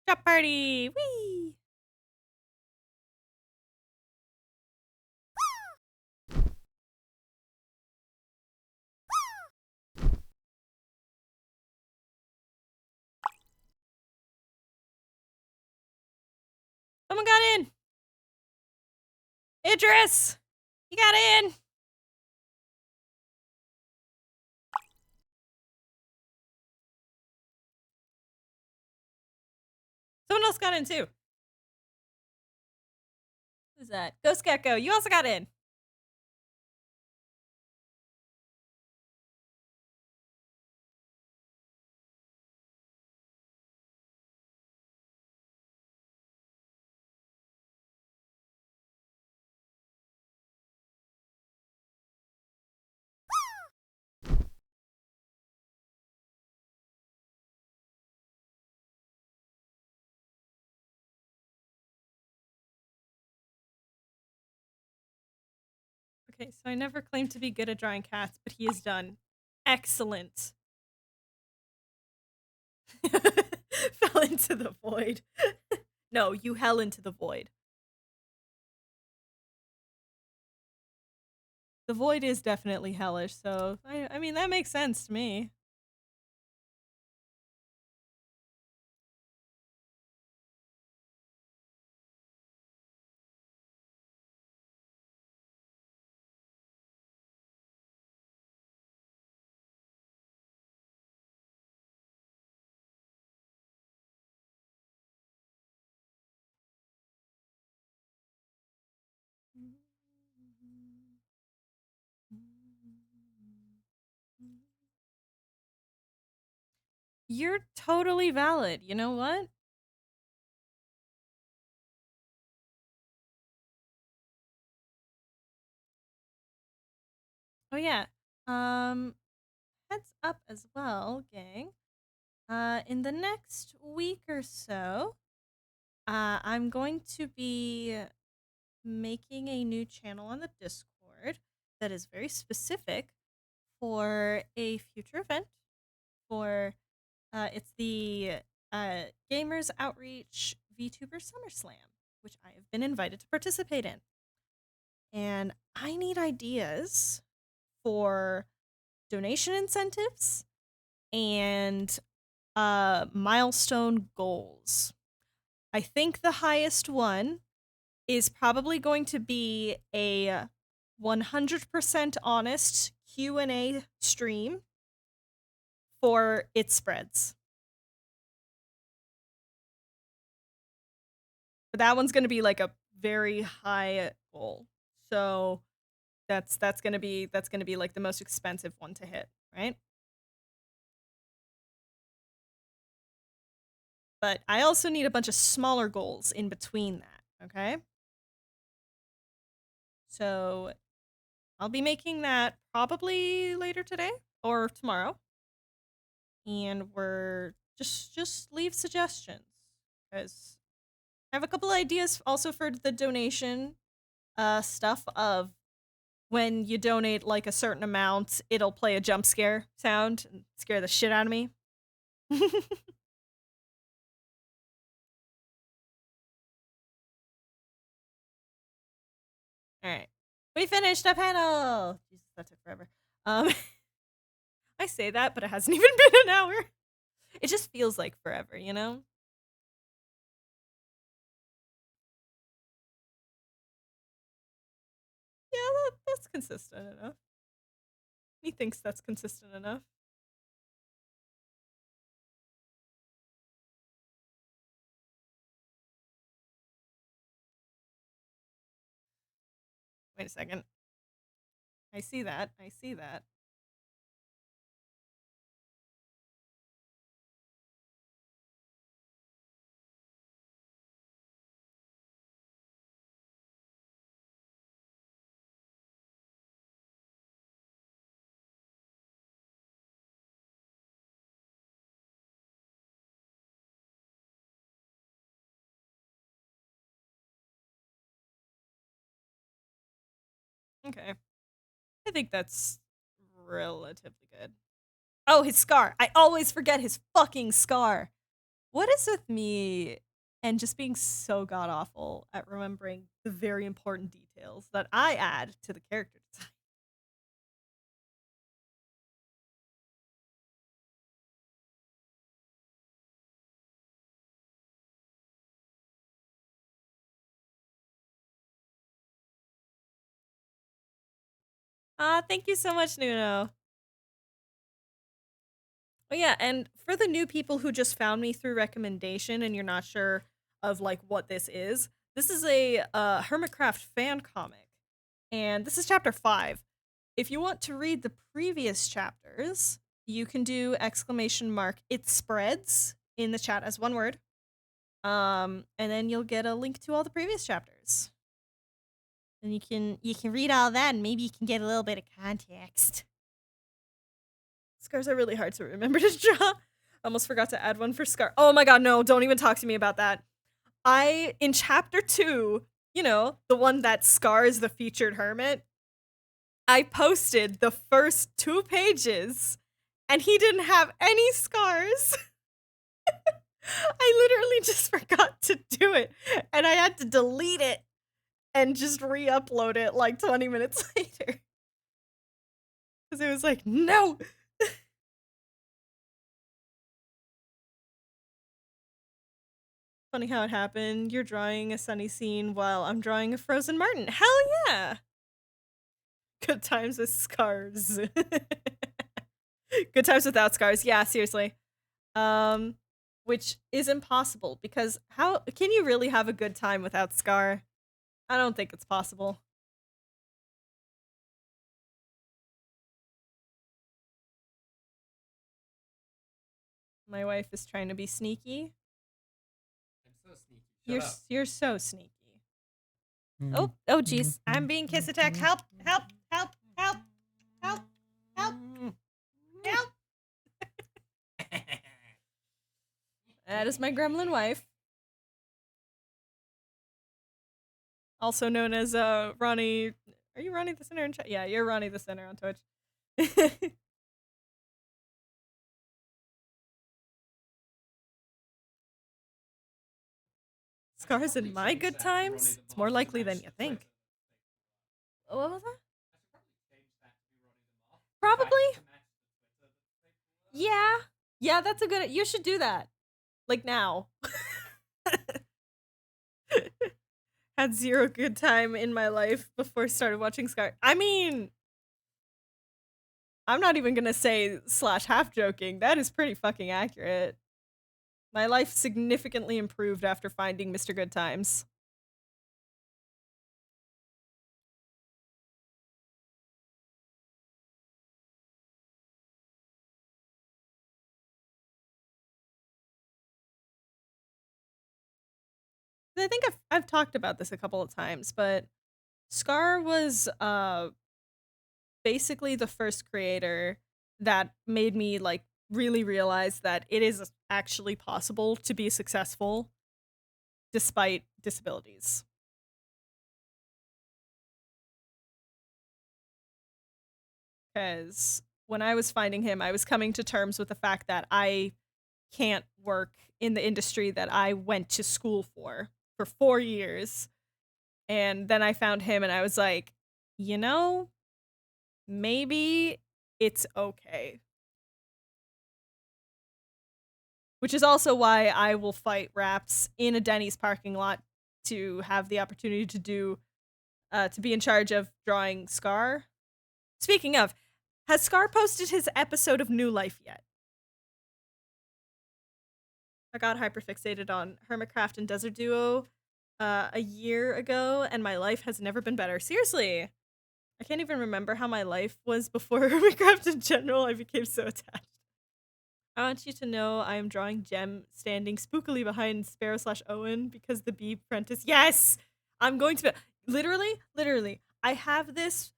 drop party? Whee! Someone got in. Idris, you got in. Someone else got in too. Who's that? Ghost Gecko, you also got in. Okay, so I never claimed to be good at drawing cats, but he has done excellent. Fell into the void. No, you hell into the void. The void is definitely hellish, so I mean that makes sense to me. You're totally valid. You know what? Oh yeah. Um Heads up as well, gang. In the next week or so, I'm going to be making a new channel on the Discord that is very specific for a future event. For it's the Gamers Outreach VTuber SummerSlam, which I have been invited to participate in, and I need ideas for donation incentives and milestone goals. I think the highest one is probably going to be a 100% honest Q&A stream for It Spreads. But that one's gonna be like a very high goal. So that's gonna be like the most expensive one to hit, right? But I also need a bunch of smaller goals in between that, okay? So I'll be making that probably later today or tomorrow. And we're just leave suggestions because I have a couple ideas also for the donation stuff of when you donate like a certain amount, it'll play a jump scare sound and scare the shit out of me. All right. We finished a panel. Jesus, that took forever. Um I say that, but it hasn't even been an hour. It just feels like forever, you know? Yeah, that's consistent enough. He thinks that's consistent enough. Wait a second. I see that. I see that. Okay. I think that's relatively good. Oh, his scar. I always forget his fucking scar. What is with me and just being so god awful at remembering the very important details that I add to the character design? Thank you so much, Nuno. Oh yeah, and for the new people who just found me through recommendation and you're not sure of like what this is a Hermitcraft fan comic. And this is chapter 5. If you want to read the previous chapters, you can do exclamation mark it spreads in the chat as one word. And then you'll get a link to all the previous chapters. And you can read all that and maybe you can get a little bit of context. Scars are really hard to remember to draw. Almost forgot to add one for Scar. Oh my god, no, don't even talk to me about that. In chapter 2, you know, the one that scars the featured hermit, I posted the first 2 pages and he didn't have any scars. I literally just forgot to do it and I had to delete it and just re-upload it like 20 minutes later. Because it was like, no. Funny how it happened. You're drawing a sunny scene while I'm drawing a frozen martin. Hell yeah! Good times with scars. Good times without scars. Yeah, seriously. Which is impossible because how can you really have a good time without Scar? I don't think it's possible. My wife is trying to be sneaky. I'm so sneaky. You're so sneaky. Oh jeez. I'm being kiss attacked. Help, help, help, help, help, help, help. That is my gremlin wife. Also known as Ronnie. Are you Ronnie the Sinner in chat? Yeah, you're Ronnie the Sinner on Twitch. Scars in my good times? It's more likely than you think. What was that? Probably. Yeah. Yeah, that's a good. You should do that. Like now. Had zero good time in my life before I started watching Scar. I mean, I'm not even gonna say / half joking. That is pretty fucking accurate. My life significantly improved after finding Mr. Good Times. I think I've talked about this a couple of times, but Scar was basically the first creator that made me like really realize that it is actually possible to be successful despite disabilities. Because when I was finding him, I was coming to terms with the fact that I can't work in the industry that I went to school for 4 years. And then I found him and I was like, you know, maybe it's okay. Which is also why I will fight raps in a Denny's parking lot to have the opportunity to to be in charge of drawing Scar. Speaking of, has Scar posted his episode of New Life yet? I got hyperfixated on Hermitcraft and Desert Duo a year ago, and my life has never been better. Seriously, I can't even remember how my life was before Hermitcraft in general. I became so attached. I want you to know I am drawing Jem standing spookily behind Sparrow slash Owen because the bee apprentice. Yes, I'm going to be literally. I have this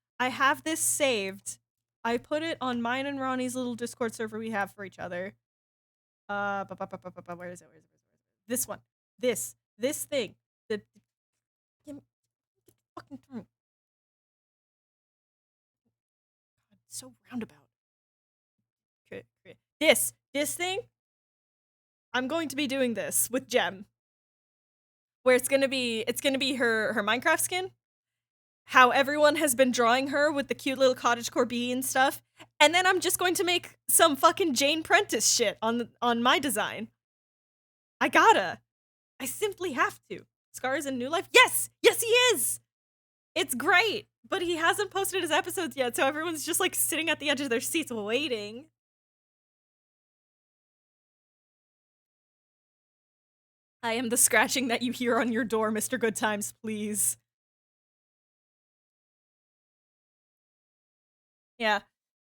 saved. I put it on mine and Ronnie's little Discord server we have for each other. Where is it? Where is it? This one. This thing. The get the fucking through. God, so roundabout. This thing. I'm going to be doing this with Jem, where it's gonna be her Minecraft skin. How everyone has been drawing her with the cute little cottagecore bee and stuff, and then I'm just going to make some fucking Jane Prentice shit on my design. I gotta. I simply have to. Scars in New Life? Yes, he is. It's great, but he hasn't posted his episodes yet, so everyone's just like sitting at the edge of their seats waiting. I am the scratching that you hear on your door, Mr. Good Times, please. Yeah.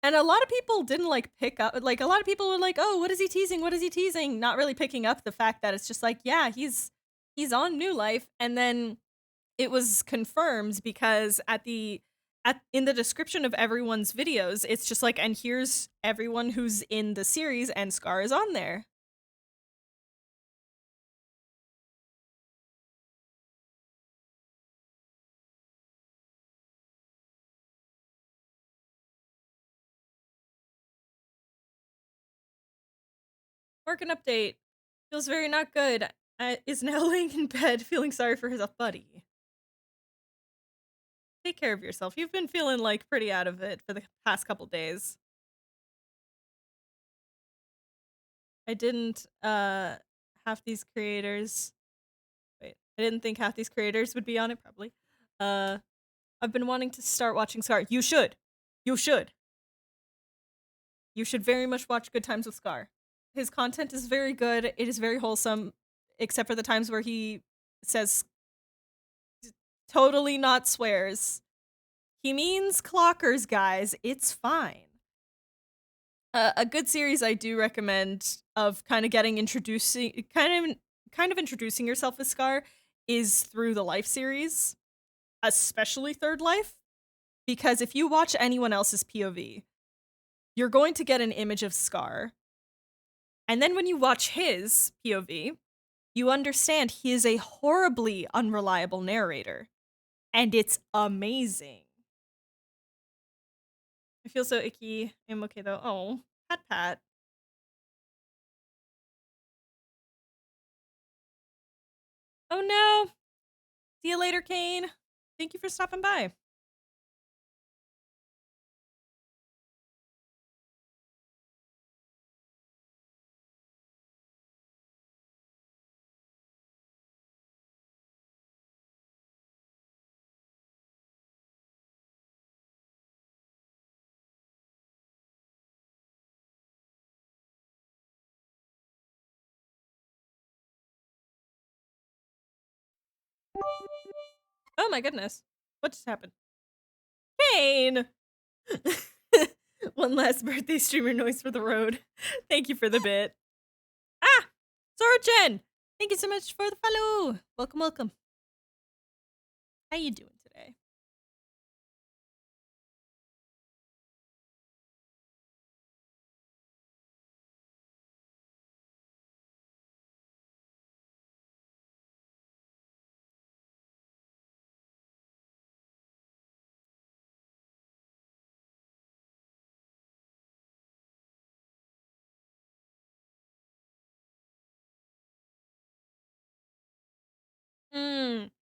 And a lot of people didn't like pick up, like, a lot of people were like, oh, what is he teasing? What is he teasing? Not really picking up the fact that it's just like, yeah, he's on New Life. And then it was confirmed because in the description of everyone's videos, it's just like, and here's everyone who's in the series, and Scar is on there. Working update. Feels very not good. Is now laying in bed feeling sorry for his buddy. Take care of yourself. You've been feeling like pretty out of it for the past couple days. I didn't half these creators wait, I didn't think half these creators would be on it probably. Uh I've been wanting to start watching Scar. You should. You should. You should very much watch Good Times with Scar. His content is very good. It is very wholesome, except for the times where he says totally not swears. He means clockers, guys. It's fine. A good series I do recommend of kind of getting introducing kind of introducing yourself with Scar is through the Life series, especially Third Life, because if you watch anyone else's POV, you're going to get an image of Scar. And then when you watch his POV, you understand he is a horribly unreliable narrator. And it's amazing. I feel so icky. I'm okay though. Oh, pat. Oh no. See you later, Kane. Thank you for stopping by. Oh my goodness. What just happened? Kane! One last birthday streamer noise for the road. Thank you for the bit. Ah! Sorgen! Thank you so much for the follow. Welcome, welcome. How you doing today?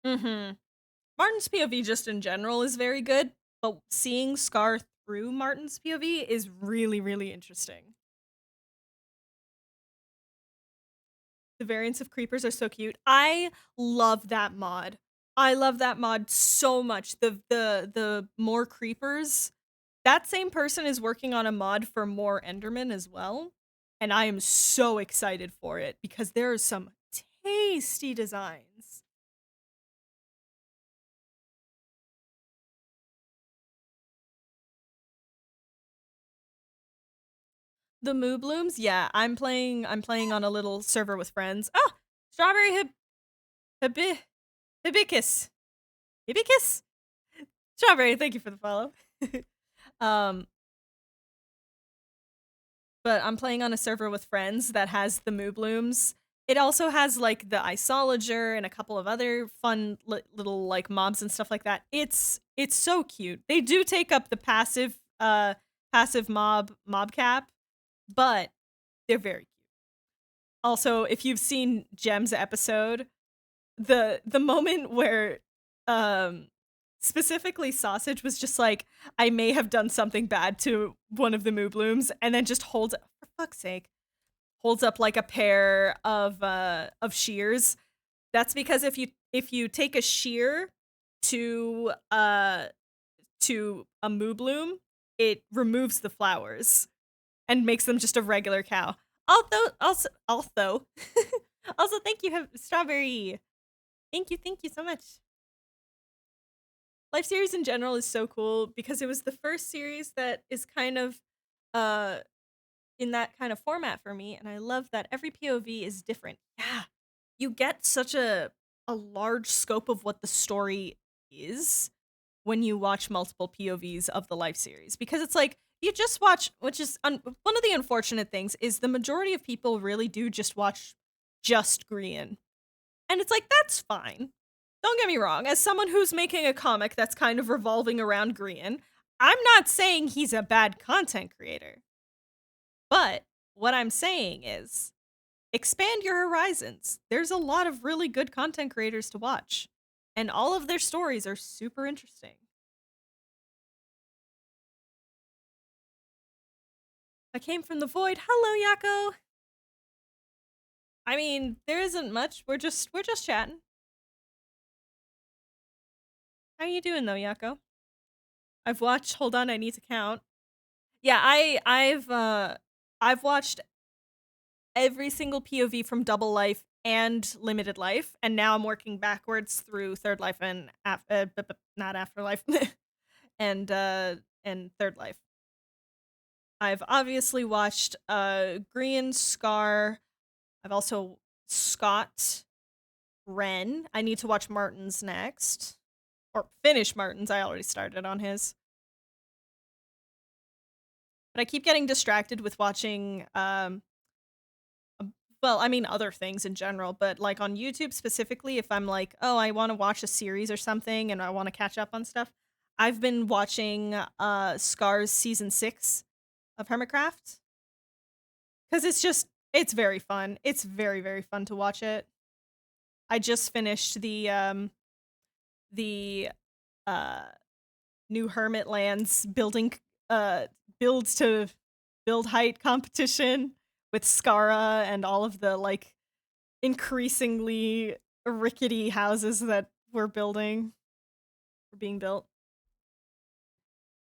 Mm-hmm. Martin's POV just in general is very good, but seeing Scar through Martin's POV is really, really interesting. The variants of creepers are so cute. I love that mod. I love that mod so much. The more creepers. That same person is working on a mod for more Enderman as well, and I am so excited for it because there are some tasty designs. The Moo Blooms, yeah, I'm playing on a little server with friends. Oh, Strawberry Hibicus. Hibicus? Strawberry, thank you for the follow. um but I'm playing on a server with friends that has the Moo Blooms. It also has like the Isolager and a couple of other fun little like mobs and stuff like that. It's so cute. They do take up the passive mob cap, but they're very cute. Also, if you've seen Gem's episode, the moment where specifically Sausage was just like, I may have done something bad to one of the Moo Blooms, and then just holds, for fuck's sake, holds up like a pair of shears. That's because if you take a shear to a Moo Bloom, it removes the flowers and makes them just a regular cow. Also, also, thank you, Strawberry. Thank you so much. Life series in general is so cool because it was the first series that is kind of in that kind of format for me, and I love that every POV is different. Yeah. You get such a large scope of what the story is when you watch multiple POVs of the Life series, because it's like you just watch, which is one of the unfortunate things is the majority of people really do just watch just Grian. And it's like, that's fine. Don't get me wrong, as someone who's making a comic that's kind of revolving around Grian, I'm not saying he's a bad content creator. But what I'm saying is, expand your horizons. There's a lot of really good content creators to watch, and all of their stories are super interesting. I came from the void. Hello, Yako. I mean, there isn't much. We're just chatting. How you doing though, Yako? I've watched. Hold on, I need to count. Yeah, I've watched every single POV from Double Life and Limited Life, and now I'm working backwards through Third Life and not Afterlife, and Third Life. I've obviously watched Grian, Scar. I've also Scott, Ren. I need to watch Martin's next, or finish Martin's. I already started on his. But I keep getting distracted with watching well, I mean other things in general, but like on YouTube specifically, if I'm like, oh, I want to watch a series or something and I want to catch up on stuff, I've been watching Scar's season 6 of Hermitcraft. Cuz it's very fun. It's very, very fun to watch it. I just finished the new Hermitlands builds to build height competition with Scara and all of the like increasingly rickety houses that were being built.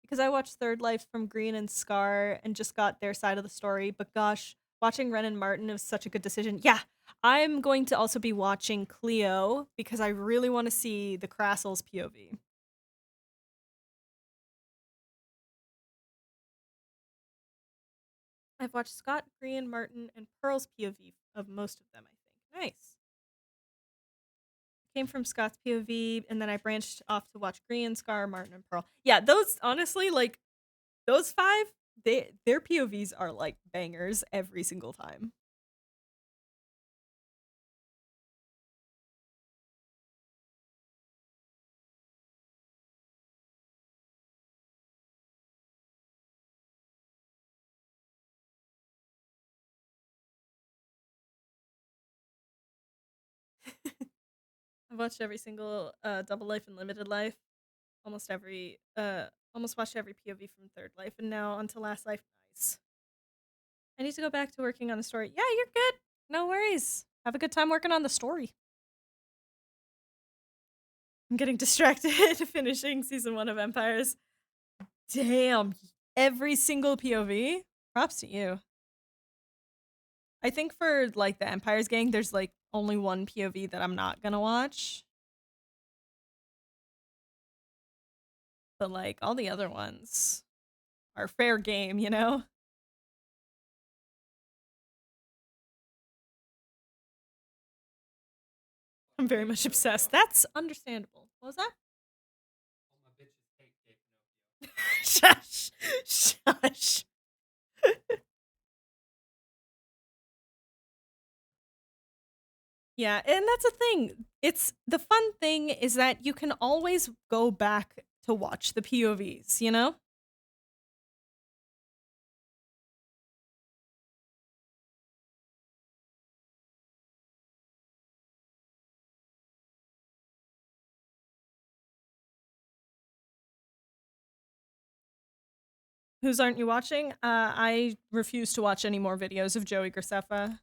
Because I watched Third Life from Green and Scar and just got their side of the story, but gosh, watching Ren and Martin was such a good decision. Yeah, I'm going to also be watching Cleo because I really want to see the Crassles POV. I've watched Scott, Brian, Martin, and Pearl's POV of most of them, I think. Nice. Came from Scott's POV, and then I branched off to watch Grian, Scar, Martin, and Pearl. Yeah, those honestly, like those five, their POVs are like bangers every single time. I've watched every single Double Life and Limited Life, almost every almost watched every POV from Third Life, and now onto Last Life. Nice. I need to go back to working on the story. Yeah, you're good. No worries. Have a good time working on the story. I'm getting distracted finishing season 1 of Empires. Damn, every single POV. Props to you. I think for like the Empires gang, there's like only one POV that I'm not gonna watch. But like all the other ones are fair game, you know? I'm very much obsessed. That's understandable. What was that? All my bitches hate gay Pinocchio. Shush. Shush. Yeah, and that's a thing. It's the fun thing is that you can always go back to watch the POVs, you know? Whose aren't you watching? I refuse to watch any more videos of Joey Graceffa.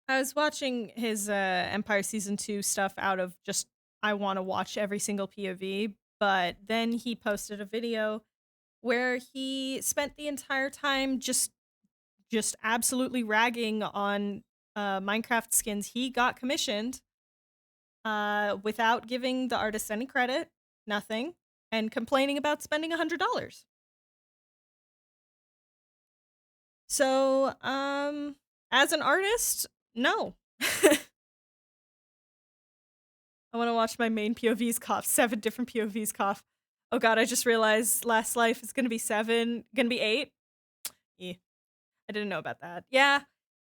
I was watching his Empire Season 2 stuff out of just, I want to watch every single POV, but then he posted a video where he spent the entire time just absolutely ragging on Minecraft skins he got commissioned without giving the artist any credit, nothing, and complaining about spending $100. So, as an artist, no. I want to watch my main POVs cough. 7 different POVs cough. Oh god, I just realized Last Life is gonna be 7, gonna be 8. Yeah, I didn't know about that. Yeah,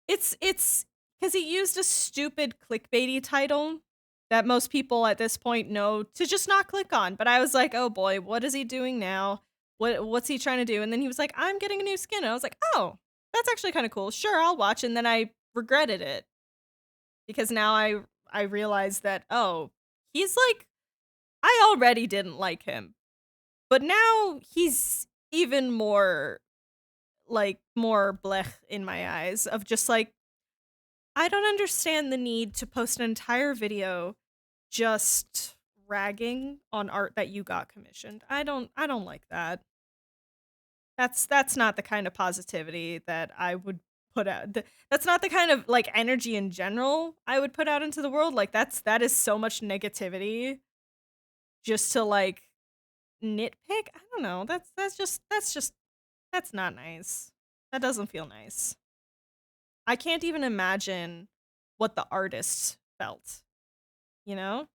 it's because he used a stupid clickbaity title that most people at this point know to just not click on. But I was like, oh boy, what is he doing now? What's he trying to do? And then he was like, I'm getting a new skin. And I was like, oh, that's actually kind of cool. Sure, I'll watch. And then I regretted it because now I realized that oh, he's like I already didn't like him, but now he's even more like more blech in my eyes of just like I don't understand the need to post an entire video just ragging on art that you got commissioned. I don't like that. That's not the kind of positivity that I would put out. That's not the kind of like energy in general I would put out into the world. Like that is so much negativity just to like nitpick. I don't know. That's not nice. That doesn't feel nice. I can't even imagine what the artist felt, you know?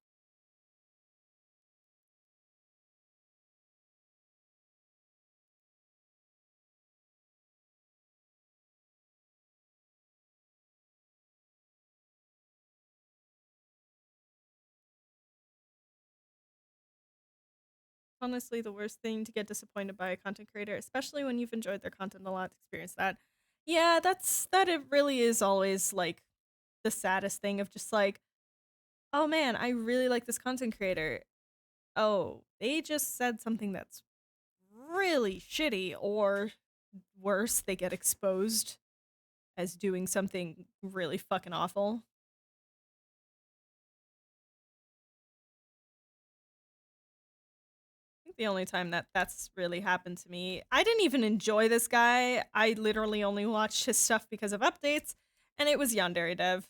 Honestly, the worst thing to get disappointed by a content creator, especially when you've enjoyed their content a lot, to experience that. Yeah, that it really is always like the saddest thing of just like, oh man, I really like this content creator. Oh, they just said something that's really shitty, or worse, they get exposed as doing something really fucking awful. I think the only time that that's really happened to me. I didn't even enjoy this guy. I literally only watched his stuff because of updates, and it was Yandere Dev.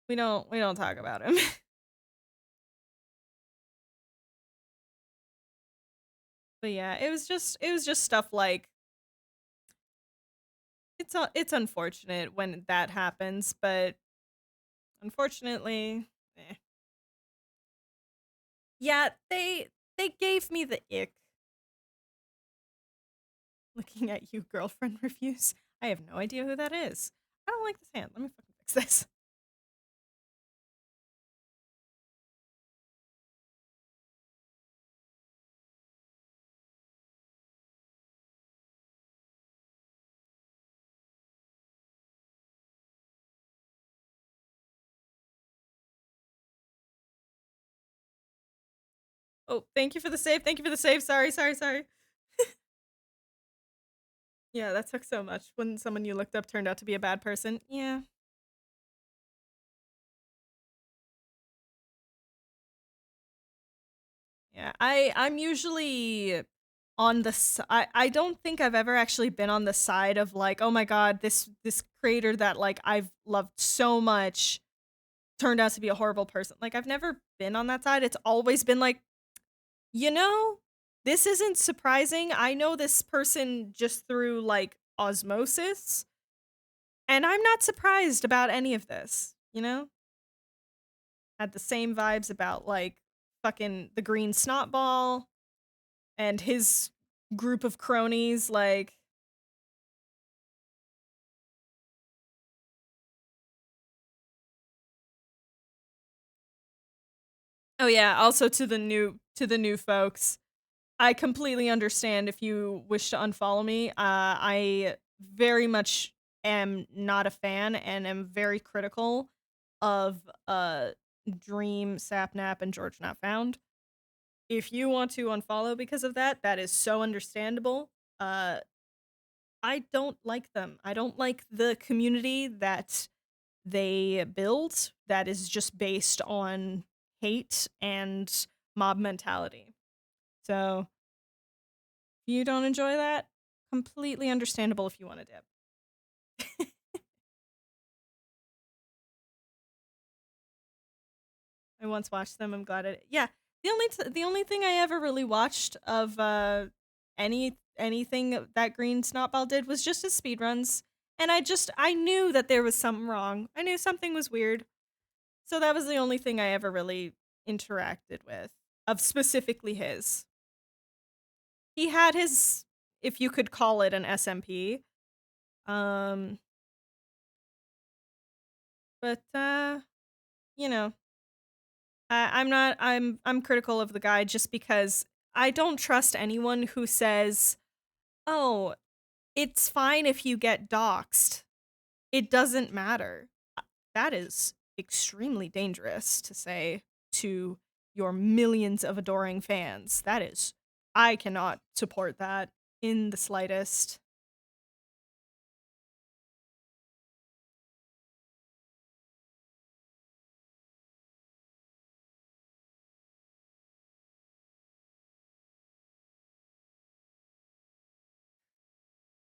We don't talk about him. But yeah, it was just stuff like it's unfortunate when that happens, but unfortunately, eh. Yeah, they gave me the ick looking at you girlfriend reviews. I have no idea who that is. I don't like this hand. Let me fucking fix this. Oh, thank you for the save. Thank you for the save. Sorry, sorry, sorry. Yeah, that took so much when someone you looked up turned out to be a bad person. Yeah. Yeah, I'm usually on the I don't think I've ever actually been on the side of like, oh my god, this creator that like I've loved so much turned out to be a horrible person. Like I've never been on that side. It's always been like, you know, this isn't surprising. I know this person just through like osmosis, and I'm not surprised about any of this, you know? Had the same vibes about like fucking the green snot ball and his group of cronies like oh yeah, also to the new folks. I completely understand if you wish to unfollow me. I very much am not a fan and am very critical of Dream, Sapnap, and George Not Found. If you want to unfollow because of that, that is so understandable. Uh, I don't like them. I don't like the community that they build that is just based on hate and mob mentality. So if you don't enjoy that, completely understandable if you want to dip. I once watched them. I'm glad it. Yeah, the only thing I ever really watched of anything that Green Snotball did was just his speedruns, and I knew that there was something wrong. I knew something was weird, so that was the only thing I ever really interacted with of specifically his. He had his, if you could call it an SMP, um, but you know, I'm not. I'm critical of the guy just because I don't trust anyone who says, "Oh, it's fine if you get doxxed. It doesn't matter." That is extremely dangerous to say to your millions of adoring fans. That is, I cannot support that in the slightest.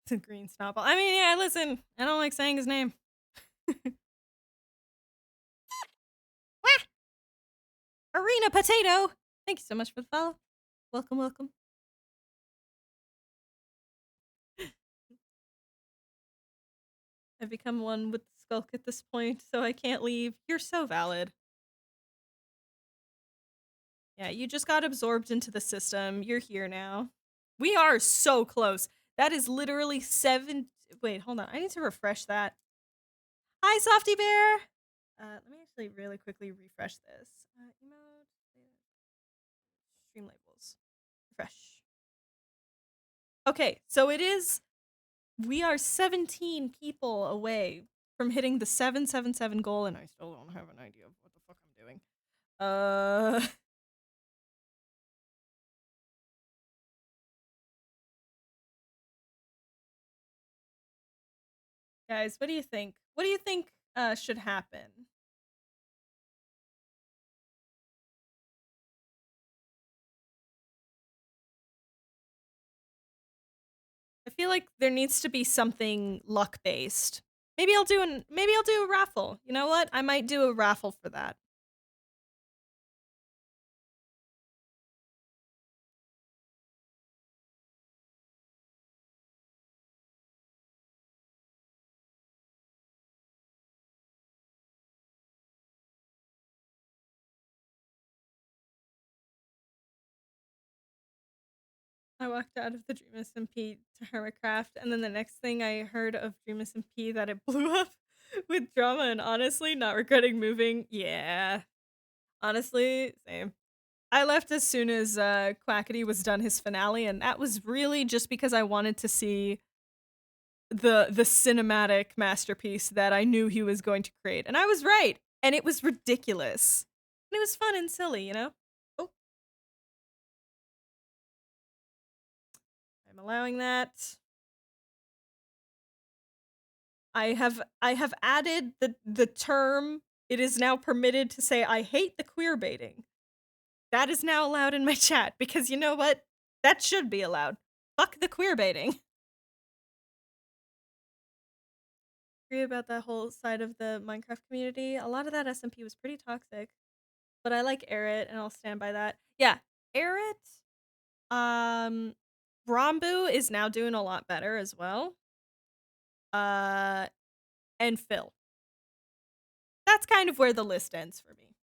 To Green Snowball. I mean, yeah, listen, I don't like saying his name. Wah! Arena Potato. Thank you so much for the follow. Welcome, welcome. I've become one with the skulk at this point, so I can't leave. You're so valid. Yeah, you just got absorbed into the system. You're here now. We are so close. That is literally seven. Wait, hold on. I need to refresh that. Hi, Softy Bear. Let me actually really quickly refresh this. Emote, stream labels, refresh. Okay, so it is. We are 17 people away from hitting the 777 goal, and I still don't have an idea of what the fuck I'm doing. Guys, what do you think? What do you think should happen? feel like there needs to be something luck based. Maybe I'll do a raffle. You know what? I might do a raffle for that. I walked out of the Dream SMP to Hermitcraft, and then the next thing I heard of Dream SMP that it blew up with drama, and honestly, not regretting moving. Yeah. Honestly, same. I left as soon as Quackity was done his finale, and that was really just because I wanted to see the cinematic masterpiece that I knew he was going to create. And I was right. And it was ridiculous. And it was fun and silly, you know? Oh, I'm allowing that. I have added the term it is now permitted to say I hate the queer baiting. That is now allowed in my chat because you know what? That should be allowed. Fuck the queer baiting. Agree about that whole side of the Minecraft community. A lot of that SMP was pretty toxic, but I like Aerith and I'll stand by that. Yeah, Aerith, um, Brombu is now doing a lot better as well. Uh, and Phil. That's kind of where the list ends for me.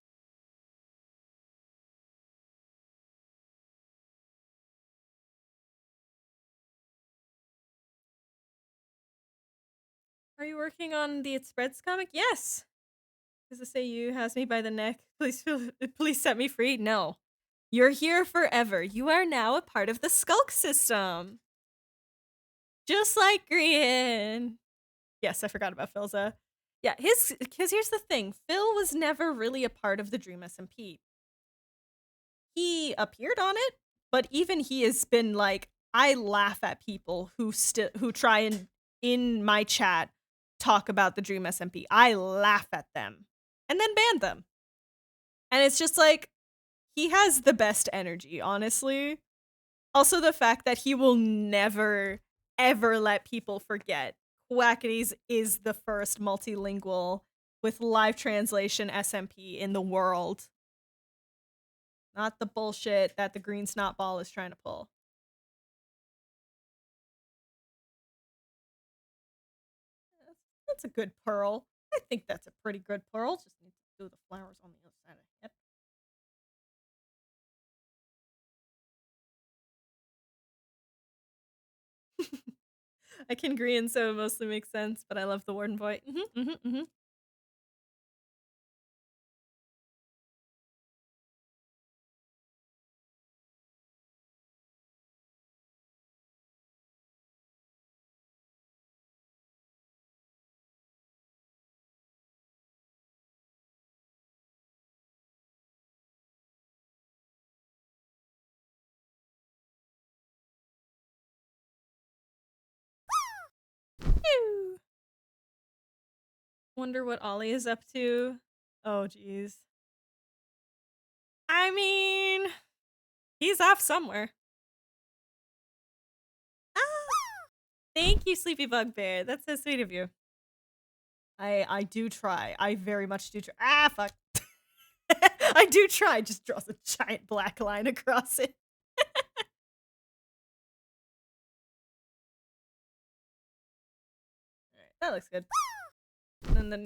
Are you working on the It Spreads comic? Yes. Does it say you has me by the neck? Please set me free. No. You're here forever. You are now a part of the Skulk system. Just like Grian. Yes, I forgot about Philza. Yeah, because here's the thing. Phil was never really a part of the Dream SMP. He appeared on it, but even he has been like, I laugh at people who try and in my chat talk about the Dream SMP. I laugh at them and then ban them. And it's just like he has the best energy, honestly. Also the fact that he will never ever let people forget Quackities is the first multilingual with live translation SMP in the world. Not the bullshit that the green snot ball is trying to pull. That's a good pearl. I think that's a pretty good pearl. Just need to do the flowers on the other side of it. I can green, so it mostly makes sense, but I love the Warden boy. Wonder what Ollie is up to. Oh, geez. I mean, he's off somewhere. Ah! Thank you, Sleepy Bugbear. That's so sweet of you. I do try. I very much do try. Ah, fuck. I do try. Just draws a giant black line across it. Alright, that looks good. And then the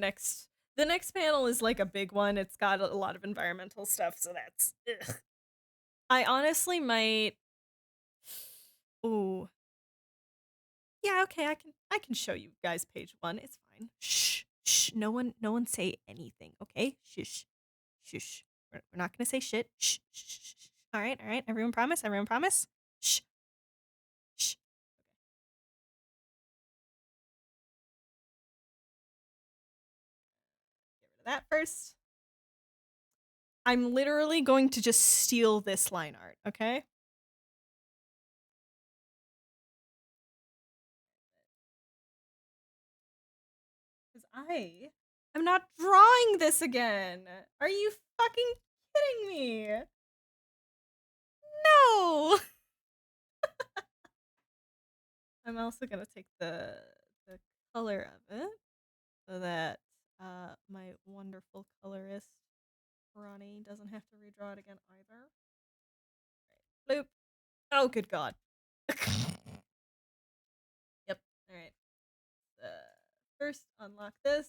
next panel is like a big one. It's got a lot of environmental stuff, so that's ugh. I honestly might. Ooh. Yeah, okay, I can show you guys page 1. It's fine. Shh. Shh. No one say anything, okay? Shush. Shush. We're not gonna say shit. Shh. Shh. Shh. Shh. Alright, alright. Everyone promise? Everyone promise? Shh. Shh. Get rid of that first. I'm literally going to just steal this line art, okay? Because I'm not drawing this again. Are you fucking kidding me? No! I'm also gonna take the color of it so that my wonderful colorist Ronnie doesn't have to redraw it again either. Right. Bloop. Oh, good God. Yep. All right. First, unlock this.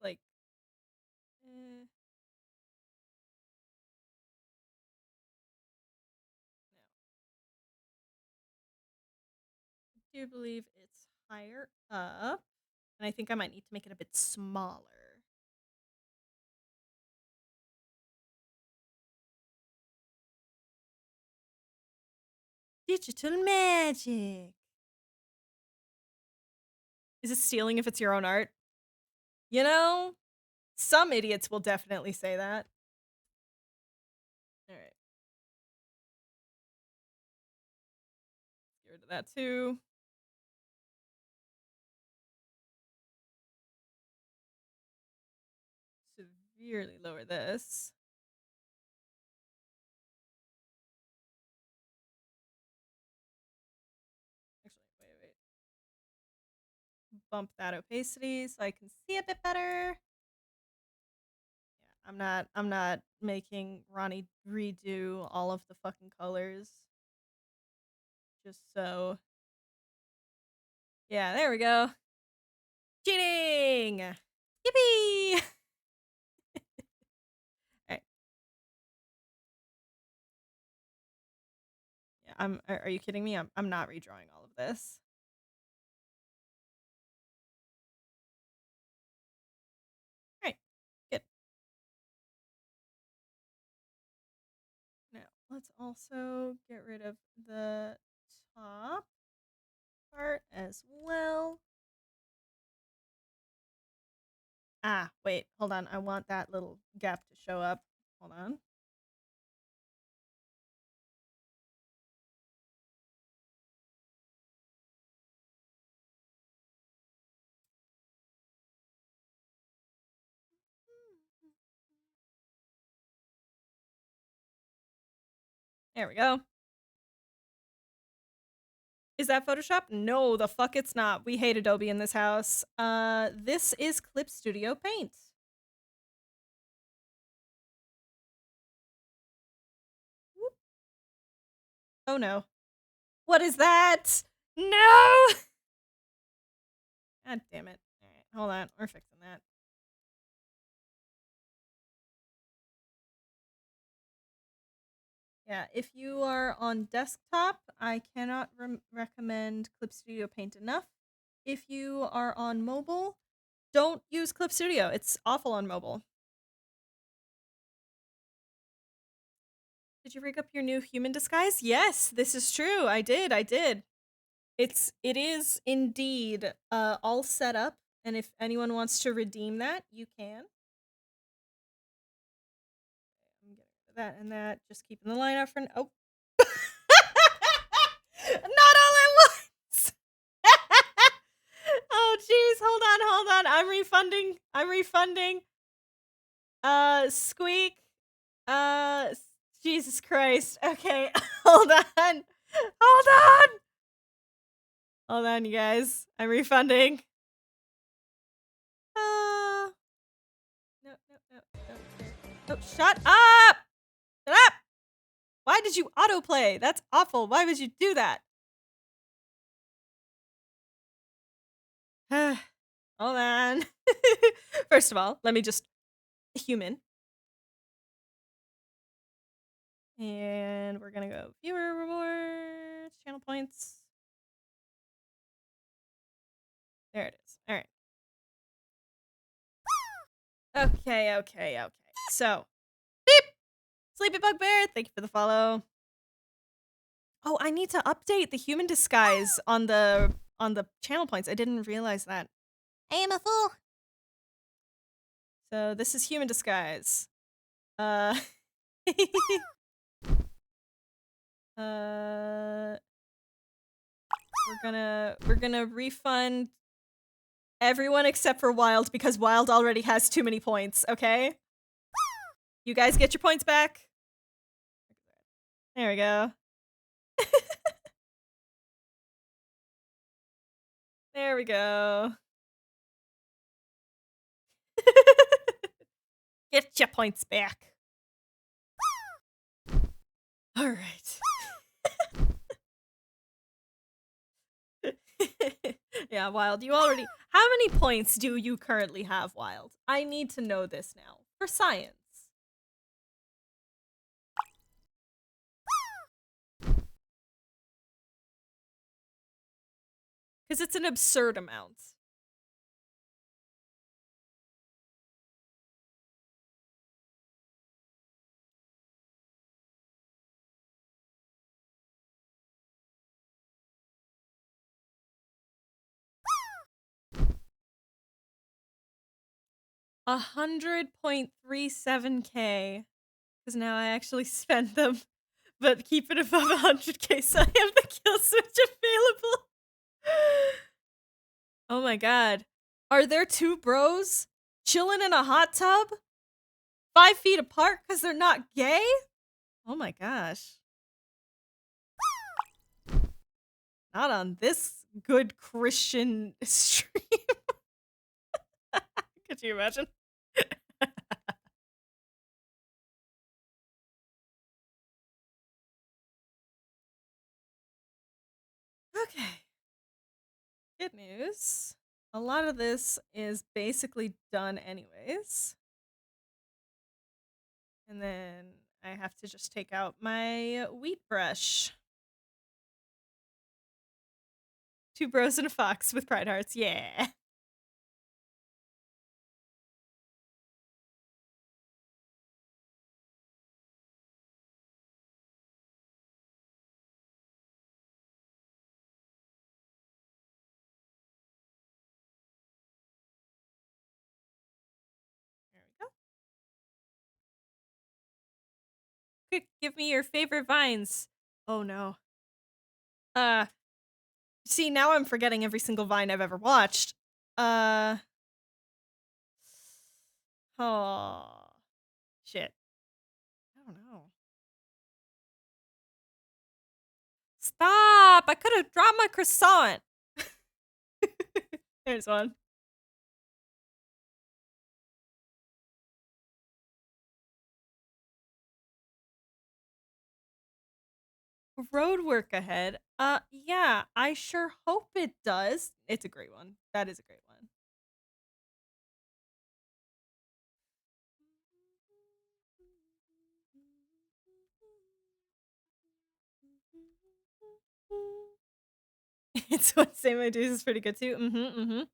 Like, no. I do believe it's higher up, and I think I might need to make it a bit smaller. Digital magic. Is it stealing if it's your own art? You know, some idiots will definitely say that. All right. Get rid of that too. Severely lower this. Actually, wait. Bump that opacity so I can see a bit better. Yeah, I'm not making Ronnie redo all of the fucking colors. Just so. Yeah, there we go. Cheating! Yippee! Alright. Yeah, are you kidding me? I'm not redrawing all of this. Alright, good. Now, let's also get rid of the top part as well. Ah, wait, hold on. I want that little gap to show up. Hold on. There we go. Is that Photoshop? No, the fuck it's not. We hate Adobe in this house. This is Clip Studio Paint. Whoop. Oh no. What is that? No! God damn it. Alright, hold on. We're fixing that. Yeah, if you are on desktop, I cannot recommend Clip Studio Paint enough. If you are on mobile, don't use Clip Studio. It's awful on mobile. Did you rig up your new human disguise? Yes, this is true. I did. It is indeed all set up, and if anyone wants to redeem that, you can. I'm getting rid of that and that. Just keeping the line out for oh. Not all at once. Oh jeez, hold on. I'm refunding. Squeak. Jesus Christ. Okay, hold on. Hold on, you guys. I'm refunding. No. Oh, shut up! Shut up! Why did you autoplay? That's awful. Why would you do that? Hold on. First of all, let me just human. And we're gonna go viewer rewards, channel points. There it is. All right. Okay. So, beep! Sleepy Bugbear, thank you for the follow. Oh, I need to update the human disguise on the channel points. I didn't realize that. I am a fool. So this is human disguise. We're gonna refund everyone except for Wild because Wild already has too many points, okay? You guys get your points back. There we go. There we go. Get your points back. All right. Yeah, Wild, you already. How many points do you currently have, Wild? I need to know this now for science. Because it's an absurd amount. $100.37K. Because now I actually spent them, but keep it above 100K so I have the kill switch available. Oh my god. Are there two bros chilling in a hot tub? 5 feet apart because they're not gay? Oh my gosh. Not on this good Christian stream. Could you imagine? Okay. Good news. A lot of this is basically done anyways. And then I have to just take out my wheat brush. Two bros and a fox with pride hearts. Yeah. There we go. Quick, give me your favorite vines. Oh no. See, now I'm forgetting every single Vine I've ever watched. Oh, shit. I don't know. Stop! I could have dropped my croissant. There's one. Road work ahead. Yeah, I sure hope it does. It's a great one. That is a great one. It's what Say My Dues is pretty good too.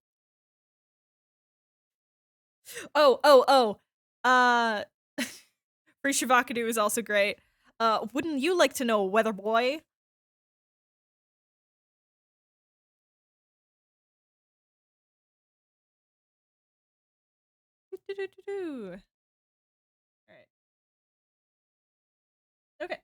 Oh. Free Shavakadu is also great. Wouldn't you like to know, Weather Boy? All right. Okay.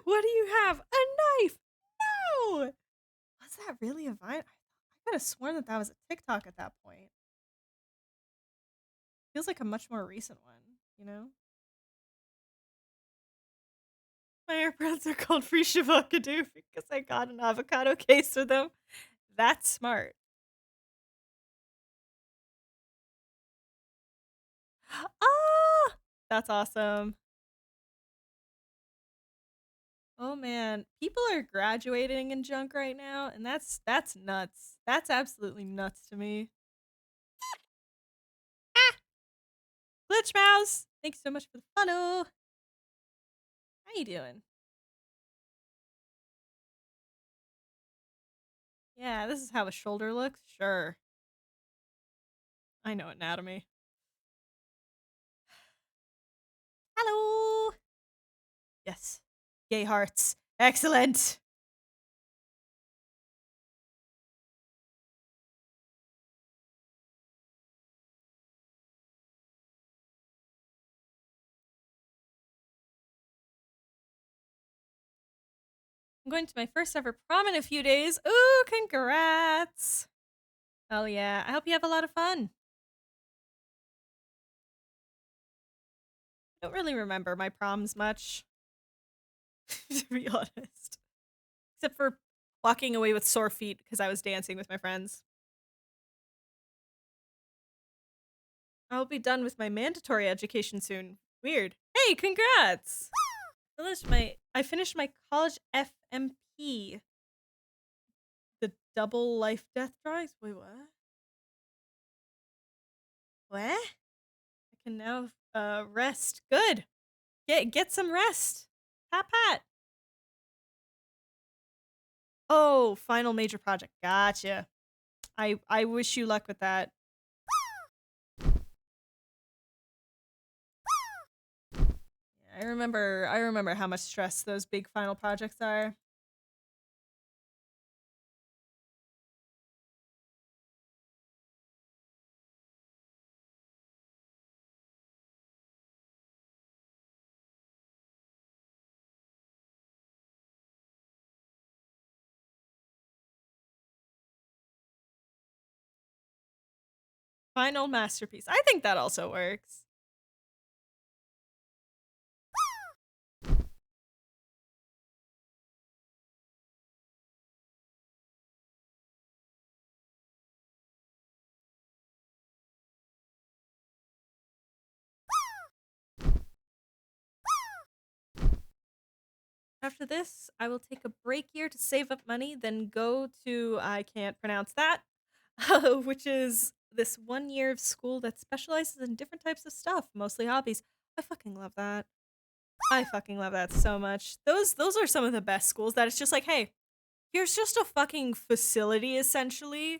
What do you have? A knife! No! Was that really a Vine? I could have sworn that was a TikTok at that point. Feels like a much more recent one, you know? My AirPods are called Free Shavakadu because I got an avocado case with them. That's smart. Ah! That's awesome. Oh man, people are graduating in junk right now, and that's nuts. That's absolutely nuts to me. Ah! Glitch Mouse! Thanks so much for the follow. How you doing? Yeah, this is how a shoulder looks. Sure. I know anatomy. Hello. Yes. Gay hearts. Excellent. I'm going to my first ever prom in a few days. Ooh, congrats. Oh yeah. I hope you have a lot of fun. I don't really remember my proms much, to be honest. Except for walking away with sore feet because I was dancing with my friends. I'll be done with my mandatory education soon. Weird. Hey, congrats! I finished my college FMP. The double life death drawings? Wait, what? What? I can now rest. Good. Get some rest. Pat pat. Oh, final major project. Gotcha. I wish you luck with that. I remember how much stress those big final projects are. Final masterpiece. I think that also works. After this, I will take a break year to save up money, then go to, I can't pronounce that, which is this 1 year of school that specializes in different types of stuff, mostly hobbies. I fucking love that. I fucking love that so much. Those are some of the best schools that it's just like, hey, here's just a fucking facility essentially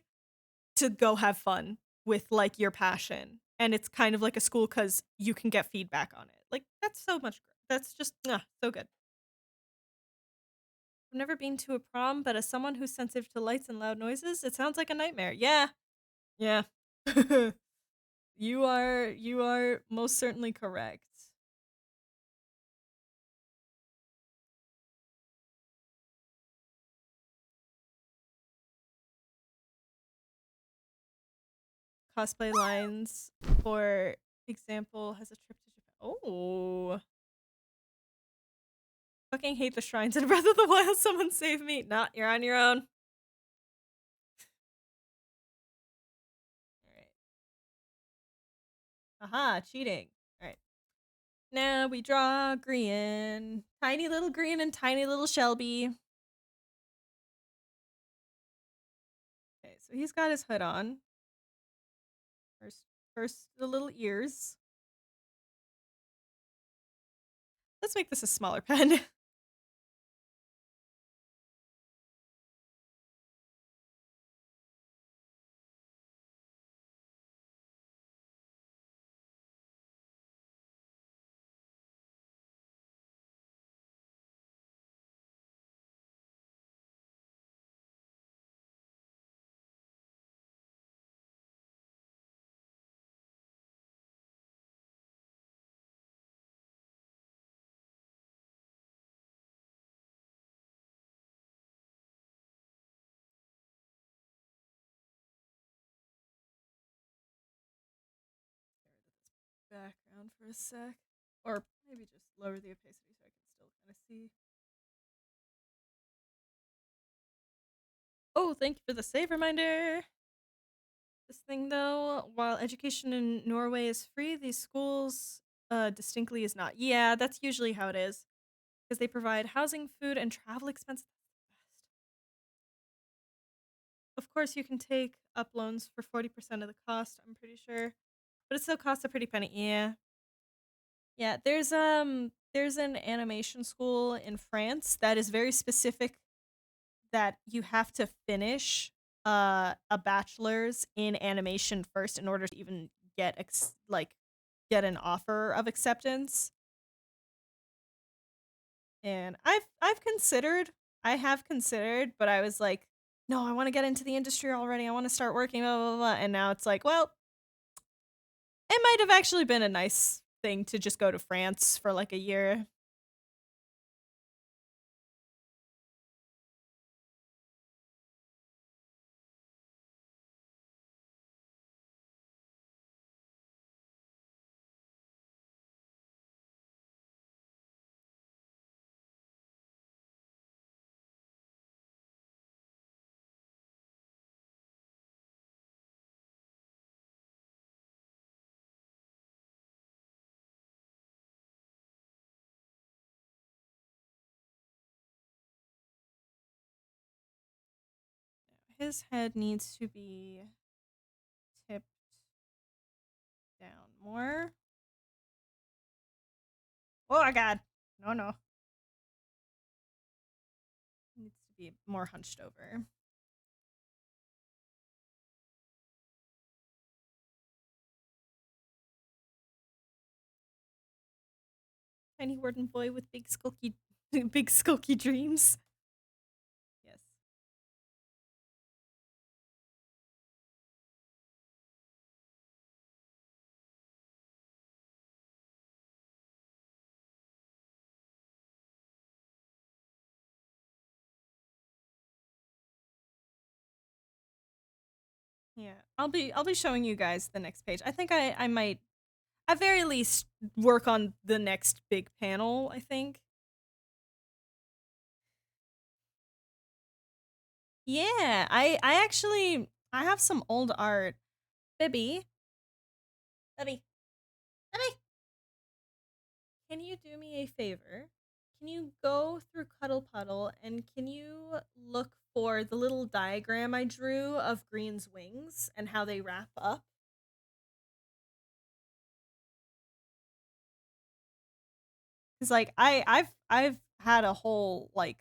to go have fun with like your passion. And it's kind of like a school cuz you can get feedback on it. Like that's so much that's just so good. I've never been to a prom, but as someone who's sensitive to lights and loud noises, it sounds like a nightmare. Yeah. Yeah. You are most certainly correct. Cosplay lines, for example, has a trip to Japan. Oh. Fucking hate the shrines in Breath of the Wild. Someone save me. Not, you're on your own. Alright. Aha, cheating. Alright. Now we draw Grian. Tiny little Grian and tiny little Shelby. Okay, so he's got his hood on. First the little ears. Let's make this a smaller pen. Background for a sec. Or maybe just lower the opacity so I can still kind of see. Oh, thank you for the save reminder. This thing though, while education in Norway is free, these schools distinctly is not. Yeah, that's usually how it is. Because they provide housing, food, and travel expenses. Of course, you can take up loans for 40% of the cost, I'm pretty sure. But it still costs a pretty penny. Yeah. Yeah, there's an animation school in France that is very specific that you have to finish a bachelor's in animation first in order to even get get an offer of acceptance. And I have considered, but I was like, no, I want to get into the industry already. I want to start working, blah, blah, blah. And now it's like, well, it might have actually been a nice thing to just go to France for like a year. His head needs to be tipped down more. Oh my god. No, no. It needs to be more hunched over. Tiny warden boy with big skulky big skulky dreams. Yes. Yeah. I'll be showing you guys the next page. I think I might at very least work on the next big panel, I think. Yeah, I actually I have some old art. Bibby. Bibby. Bibby. Can you do me a favor? Can you go through Cuddle Puddle and can you look for the little diagram I drew of Green's wings and how they wrap up? Cuz like I've had a whole like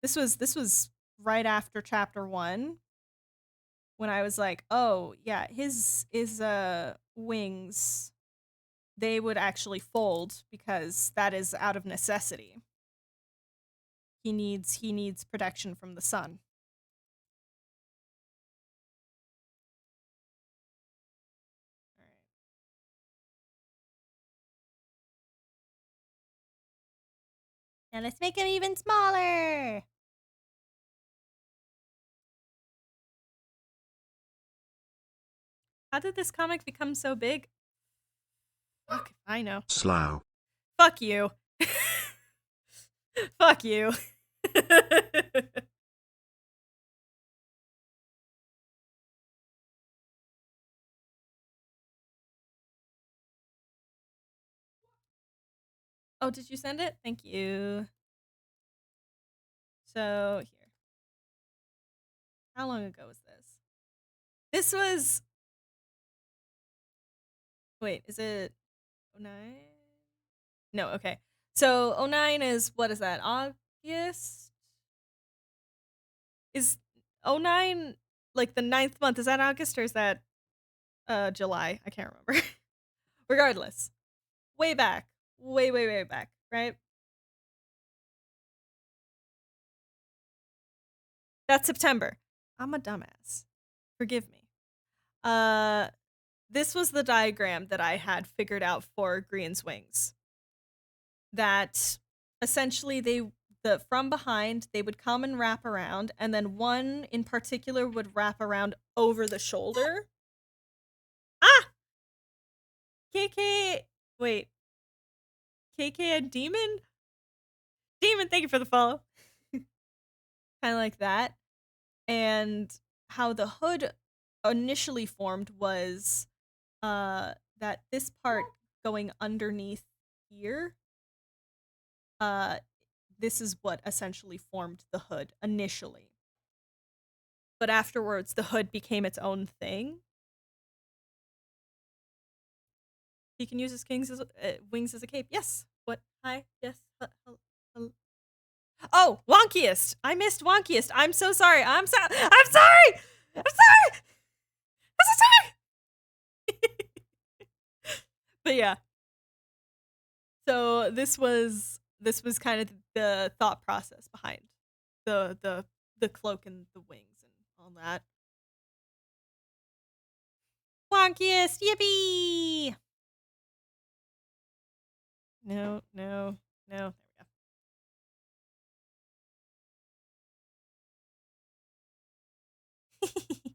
this was right after chapter 1 when I was like, "Oh, yeah, his wings they would actually fold because that is out of necessity. He needs protection from the sun." All right. Now let's make him even smaller. How did this comic become so big? Fuck if I know. Slough. Fuck you. Fuck you. Oh, did you send it? Thank you. So, here. How long ago was this? This was. Wait, is it 09? No, okay. So, 09 is. What is that? August? Is 09 like the ninth month? Is that August or is that July? I can't remember. Regardless, way back, way back, right? That's September. I'm a dumbass. Forgive me. Uh, this was the diagram that I had figured out for Green's wings. That essentially the from behind they would come and wrap around, and then one in particular would wrap around over the shoulder. Ah, KK. Wait, KK and Demon. Demon, thank you for the follow. Kind of like that. And how the hood initially formed was that this part going underneath here, uh this is what essentially formed the hood initially. But afterwards the hood became its own thing. He can use his wings as a cape. Yes. What? Hi. Yes. Oh, wonkiest. I missed wonkiest. I'm so sorry. I'm sorry. I'm sorry. I'm sorry. I'm so sorry. But yeah. So this was kind of the thought process behind the cloak and the wings and all that. Wonkiest. Yippee. No, no, no. There we go.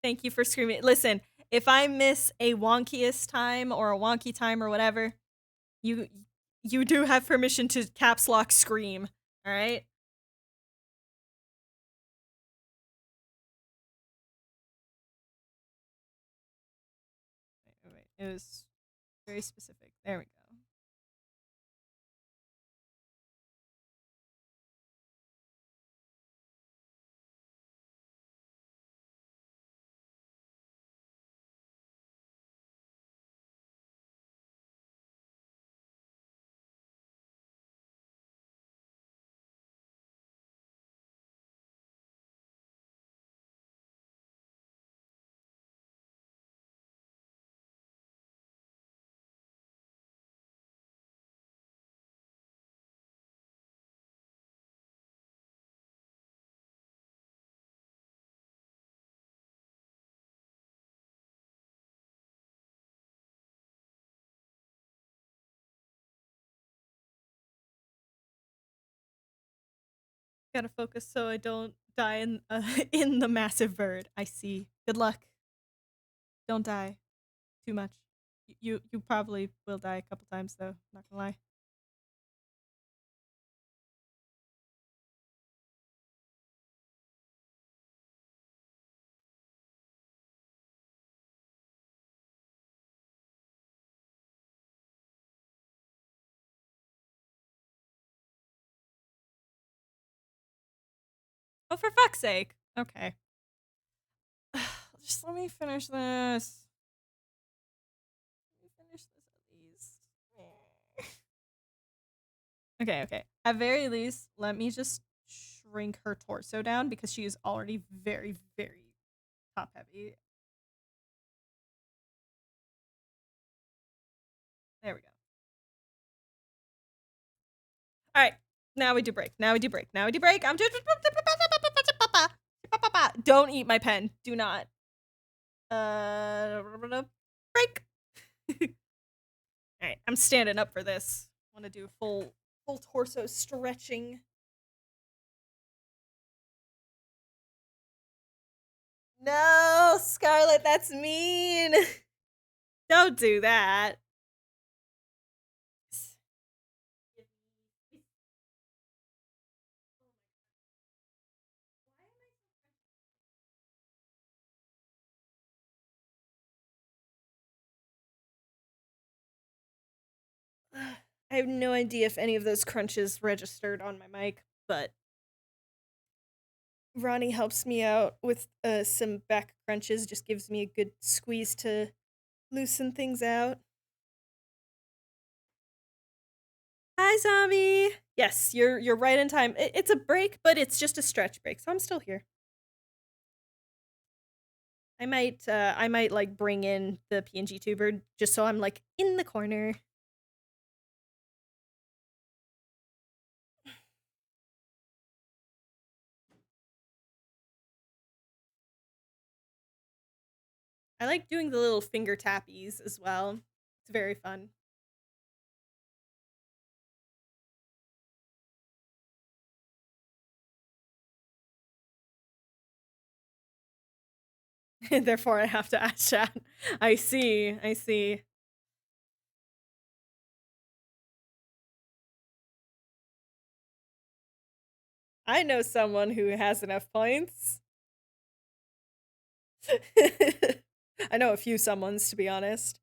Thank you for screaming. Listen, if I miss a wonkiest time or a wonky time or whatever, you you do have permission to caps lock scream. All right. Wait, wait. It was very specific. There we go. Gotta focus so I don't die in in the massive bird. I see. Good luck. Don't die too much. You probably will die a couple times though. Not gonna lie. Oh, for fuck's sake. Okay. Just let me finish this. Let me finish this at least. Okay, okay. At very least, let me just shrink her torso down because she is already very, very top heavy. There we go. All right. Now we do break. Now we do break. Now we do break. I'm just. Don't eat my pen. Do not. Break. All right. I'm standing up for this. I want to do full torso stretching. No, Scarlett, that's mean. Don't do that. I have no idea if any of those crunches registered on my mic, but Ronnie helps me out with some back crunches, just gives me a good squeeze to loosen things out. Hi, zombie. Yes, you're right in time. It's a break, but it's just a stretch break, so I'm still here. I might like bring in the PNG tuber just so I'm like in the corner. I like doing the little finger tappies as well. It's very fun. Therefore, I have to ask chat. I see. I see. I know someone who has enough points. I know a few someones, to be honest.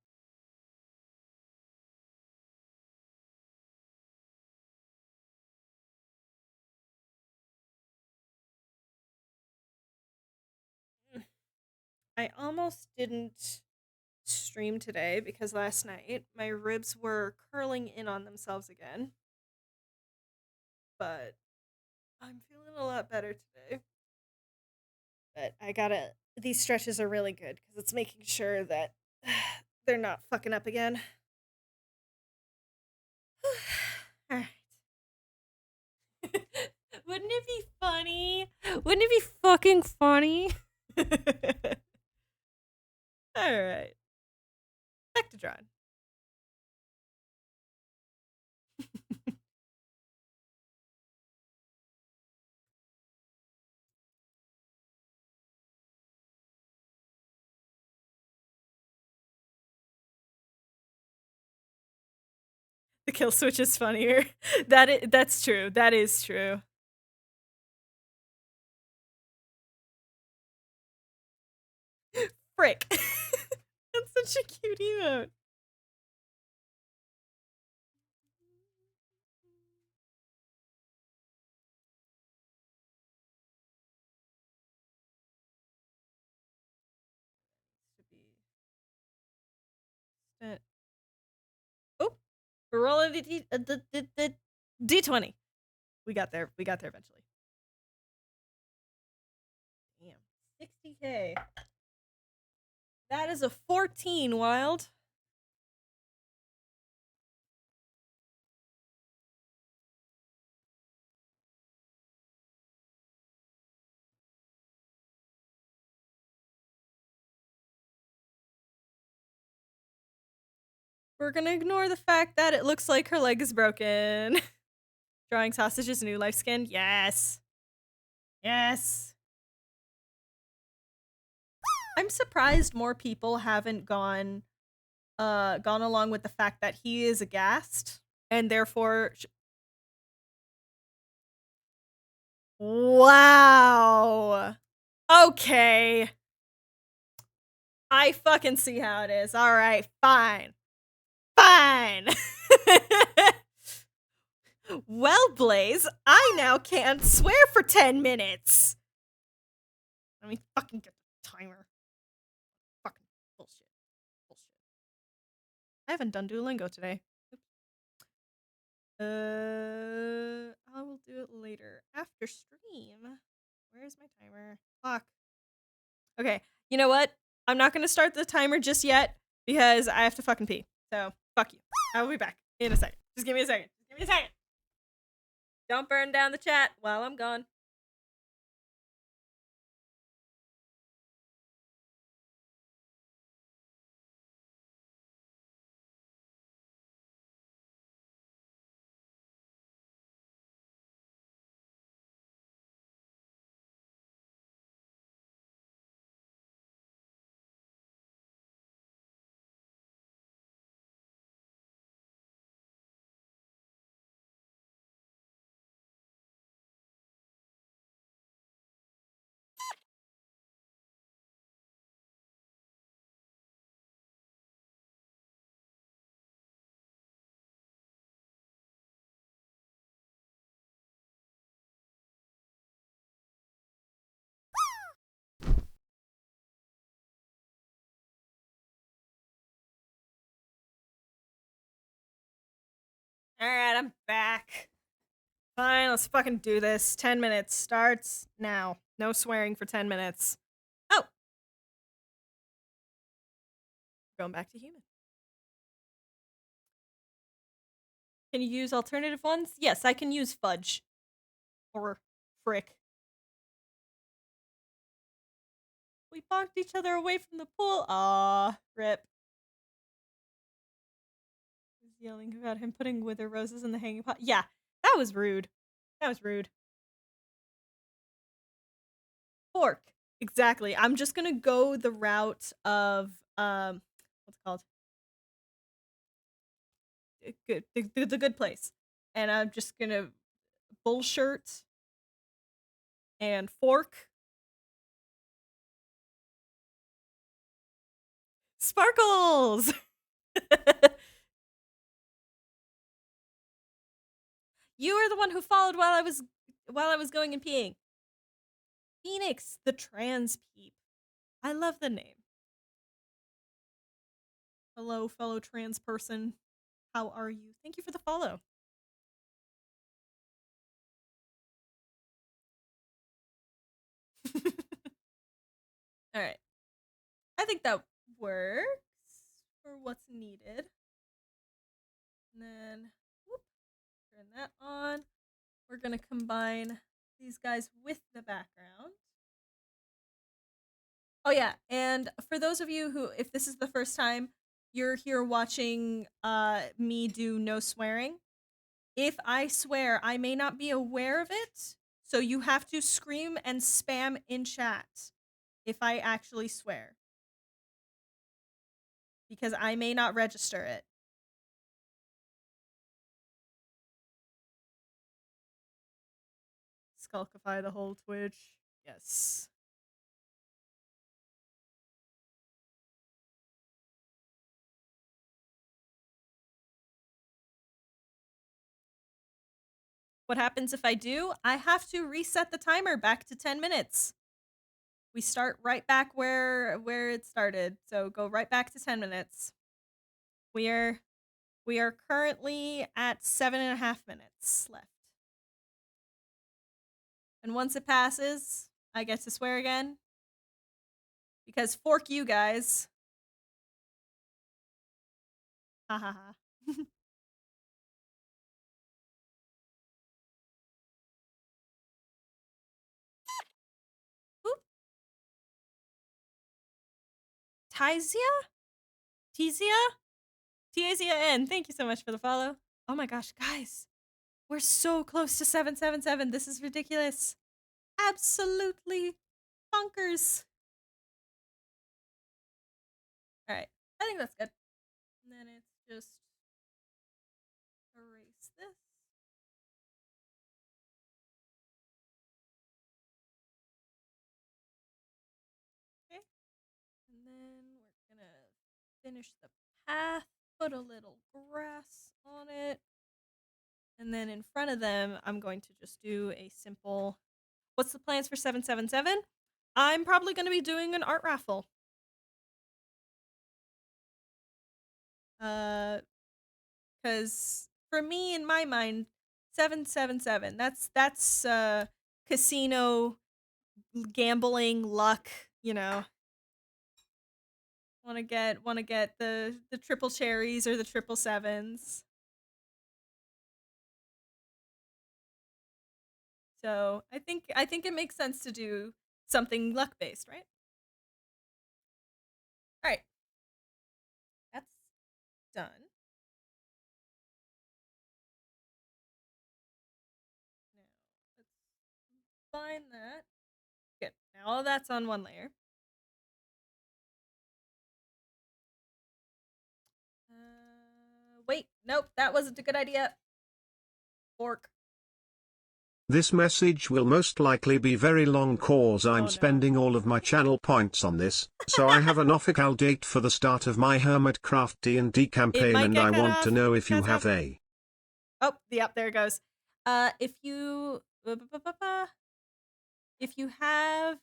I almost didn't stream today because last night my ribs were curling in on themselves again. But I'm feeling a lot better today. But I gotta. These stretches are really good because it's making sure that they're not fucking up again. Alright. Wouldn't it be funny? Wouldn't it be fucking funny? Alright. Back to drawing. The kill switch is funnier. That's true. That is true. Frick. That's such a cute emote. Oh, we're rolling the D20. We got there. We got there eventually. Damn. 60K. That is a 14, Wild. We're gonna ignore the fact that it looks like her leg is broken. Drawing sausage's new life skin. Yes. Yes. I'm surprised more people haven't gone along with the fact that he is aghast and therefore wow. Okay. I fucking see how it is. All right, fine. Fine. Well, Blaze, I now can't swear for 10 minutes. Let me fucking get the timer. Fucking bullshit. Bullshit. I haven't done Duolingo today. I will do it later after stream. Where's my timer? Fuck. Okay, you know what? I'm not gonna start the timer just yet because I have to fucking pee. So, fuck you. I will be back in a second. Just give me a second. Just give me a second. Don't burn down the chat while I'm gone. Alright, I'm back. Fine, let's fucking do this. 10 minutes starts now. No swearing for 10 minutes. Oh! Going back to human. Can you use alternative ones? Yes, I can use fudge. Or frick. We bonked each other away from the pool. Aw, rip. He's yelling about him putting wither roses in the hanging pot. Yeah, that was rude. That was rude. Fork. Exactly. I'm just gonna go the route of what's it called? Good, the good place. And I'm just gonna bullshirt and fork. Sparkles. You were the one who followed while I was going and peeing. Phoenix, the trans peep. I love the name. Hello, fellow trans person. How are you? Thank you for the follow. All right. I think that works for what's needed. And then, whoop, turn that on. We're going to combine these guys with the background. Oh, yeah. And for those of you who, if this is the first time you're here watching me do no swearing, if I swear, I may not be aware of it. So you have to scream and spam in chat if I actually swear, because I may not register it. Skulkify the whole Twitch. Yes. What happens if I do? I have to reset the timer back to 10 minutes. We start right back where it started. So go right back to 10 minutes. We are currently at 7.5 minutes left. And once it passes, I get to swear again. Because fork you guys. Ha ha ha. Oop. Tizia? Tizia? Tizia N. Thank you so much for the follow. Oh my gosh, guys. We're so close to 777. This is ridiculous. Absolutely bonkers. All right. I think that's good. And then it's just erase this. Okay. And then we're going to finish the path, put a little grass on it. And then in front of them, I'm going to just do a simple, what's the plans for 777? I'm probably going to be doing an art raffle. Because for me, in my mind, 777, that's casino, gambling, luck, you know. Want to get the triple cherries or the triple sevens. So I think it makes sense to do something luck based, right? All right, that's done. Now let's combine that. Good. Now all that's on one layer. Wait, nope, that wasn't a good idea. Fork. This message will most likely be very long cause I'm Oh, no. spending all of my channel points on this, so I have an official date for the start of my Hermitcraft D&D campaign might and get I cut want off. to know if you That's have a... Oh, yep, there it goes. If you have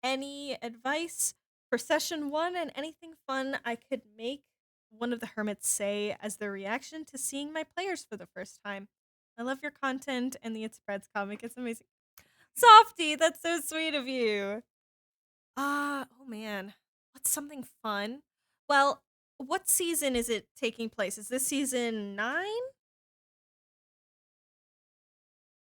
any advice for session 1 and anything fun I could make one of the hermits say as their reaction to seeing my players for the first time. I love your content and the It Spreads comic. It's amazing. Softy, that's so sweet of you. Oh man. What's something fun? Well, what season is it taking place? Is this season 9?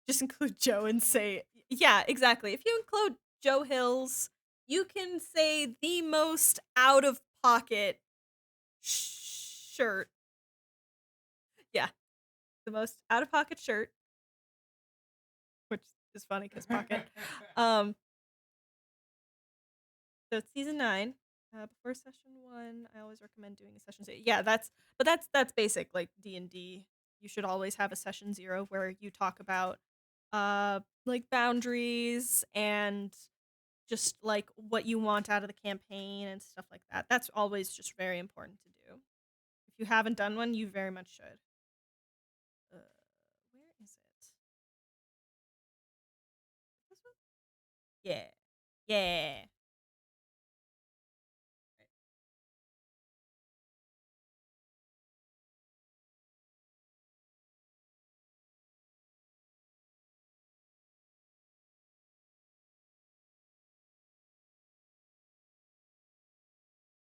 Just include Joe and say, yeah, exactly. If you include Joe Hills, you can say the most out of pocket shirt. Yeah, the most out of pocket shirt, which is funny because pocket. So it's season 9. Before session 1, I always recommend doing a session 0. Yeah, that's basic like D&D. You should always have a session 0 where you talk about like boundaries and just like what you want out of the campaign and stuff like that. That's always just very important to do. If you haven't done one, you very much should. Where is it? This one? Yeah. Yeah.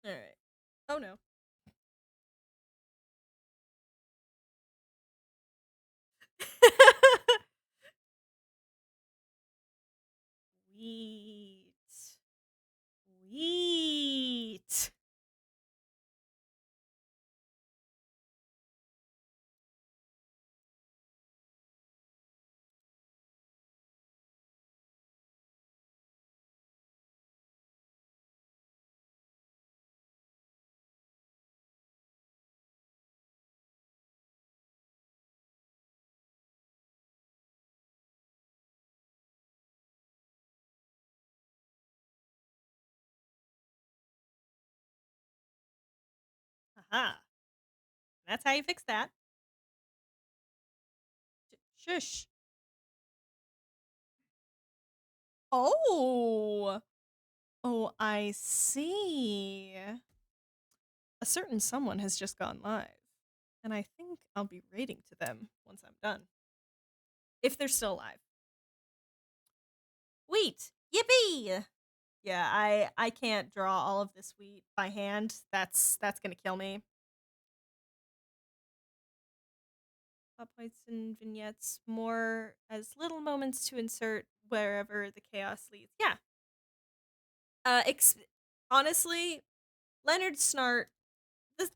All right. Oh no. Wheat. Wheat. Aha. That's how you fix that. Shush. Oh. Oh, I see. A certain someone has just gone live, and I think I'll be rating to them once I'm done. If they're still alive. Wheat. Yippee! Yeah, I can't draw all of this wheat by hand. That's gonna kill me. Pop points and vignettes, more as little moments to insert wherever the chaos leads. Yeah. Honestly, Leonard Snart, the,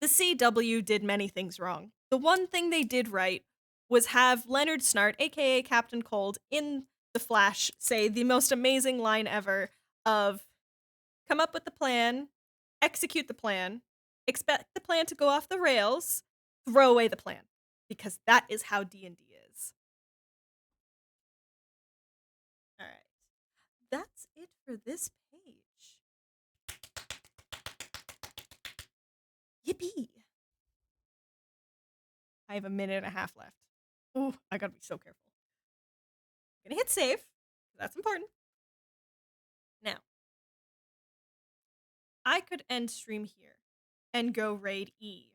the CW did many things wrong. The one thing they did right was have Leonard Snart, aka Captain Cold, in The Flash say the most amazing line ever of come up with the plan, execute the plan, expect the plan to go off the rails, throw away the plan. Because that is how D&D is. All right. That's it for this page. Yippee! I have a minute and a half left. Ooh, I gotta be so careful. I'm gonna hit save. That's important. Now, I could end stream here and go raid E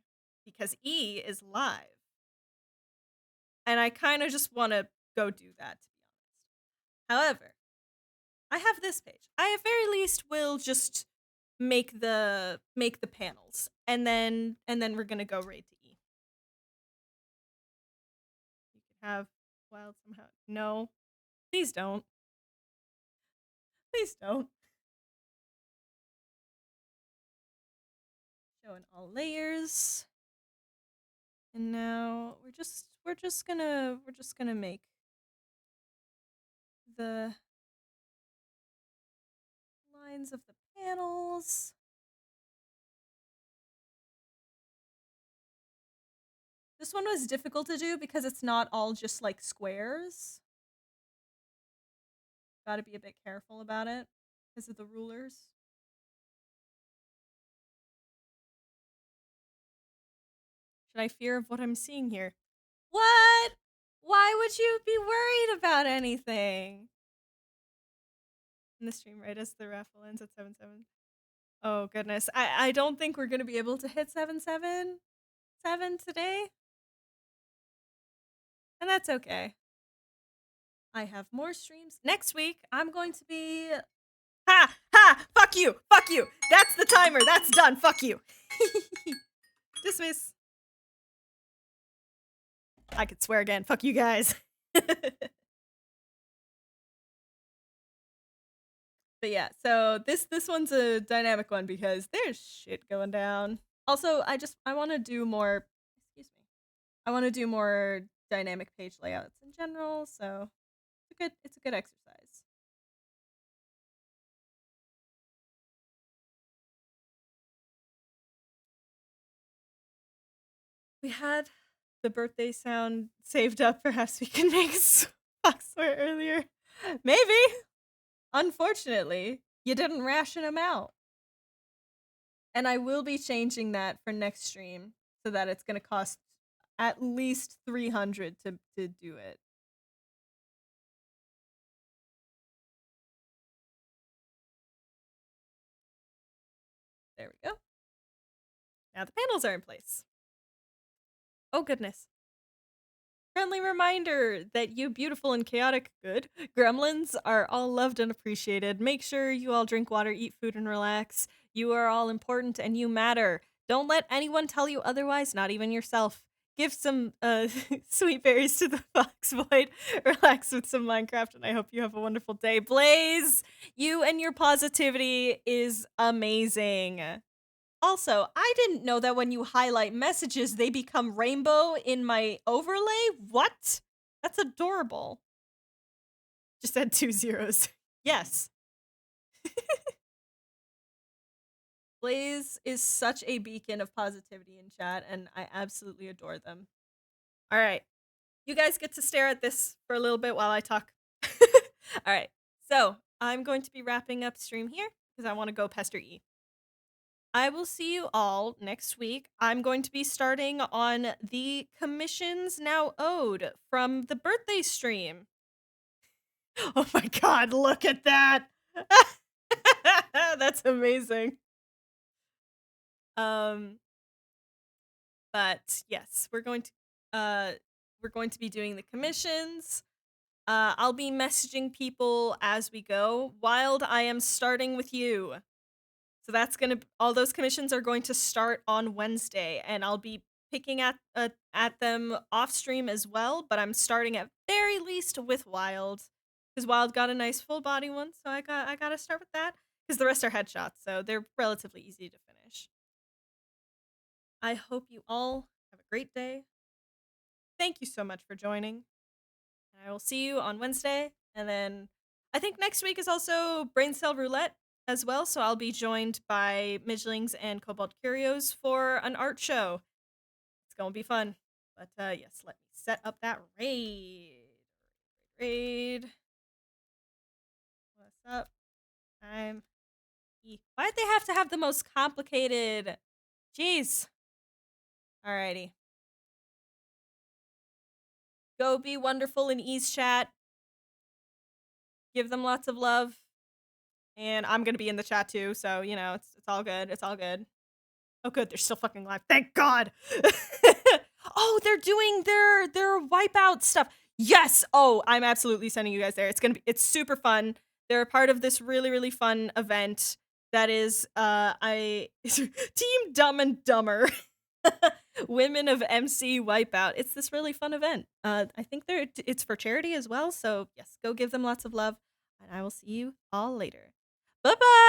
because E is live. And I kind of just want to go do that, to be honest. However, I have this page. I at very least will just make the panels, and then we're gonna go raid to E. You can have wild somehow. No, please don't. Please don't. Showing all layers. And now we're just gonna make the lines of the panels. This one was difficult to do because it's not all just like squares. Gotta be a bit careful about it because of the rulers. Should I fear of what I'm seeing here? What? Why would you be worried about anything? In the stream, right as the raffle ends at 7-7. Oh goodness. I don't think we're gonna be able to hit 7-7 today. And that's okay. I have more streams. Next week, I'm going to be ha! Fuck you! Fuck you! That's the timer! That's done! Fuck you! Dismiss. I could swear again. Fuck you guys. But yeah, so this one's a dynamic one because there's shit going down. Also, I want to do more. Excuse me. I want to do more dynamic page layouts in general. So it's a good exercise. We had the birthday sound saved up. Perhaps we can make Foxware earlier. Maybe. Unfortunately, you didn't ration them out. And I will be changing that for next stream so that it's going to cost at least 300 to do it. There we go. Now the panels are in place. Oh goodness. Friendly reminder that you beautiful and chaotic good gremlins are all loved and appreciated. Make sure you all drink water, eat food, and relax. You are all important and you matter. Don't let anyone tell you otherwise, not even yourself. Give some sweet berries to the fox void. Relax with some Minecraft, and I hope you have a wonderful day. Blaze, you and your positivity is amazing. Also, I didn't know that when you highlight messages, they become rainbow in my overlay. What? That's adorable. Just add 2 zeros. Yes. Blaze is such a beacon of positivity in chat, and I absolutely adore them. All right. You guys get to stare at this for a little bit while I talk. All right. So I'm going to be wrapping up stream here because I want to go pester E. I will see you all next week. I'm going to be starting on the commissions now owed from the birthday stream. Oh my god, look at that. That's amazing. But yes, we're going to be doing the commissions. I'll be messaging people as we go. Wild, I am starting with you. So that's all those commissions are going to start on Wednesday, and I'll be picking at them off stream as well, but I'm starting at very least with Wild, because Wild got a nice full body one, so I gotta start with that, because the rest are headshots, so they're relatively easy to finish. I hope you all have a great day. Thank you so much for joining. I will see you on Wednesday, and then I think next week is also Brain Cell Roulette as well, so I'll be joined by Midgelings and Cobalt Curios for an art show. It's gonna be fun. But yes, let me set up that raid. What's up? Why'd they have to have the most complicated? Jeez. Alrighty. Go be wonderful in Ease chat. Give them lots of love. And I'm gonna be in the chat too, so you know, it's all good. It's all good. Oh good, they're still fucking live. Thank God. Oh, they're doing their wipeout stuff. Yes. Oh, I'm absolutely sending you guys there. It's super fun. They're a part of this really, really fun event that is Team Dumb and Dumber. Women of MC Wipeout. It's this really fun event. I think it's for charity as well, so yes, go give them lots of love, and I will see you all later. Bye-bye!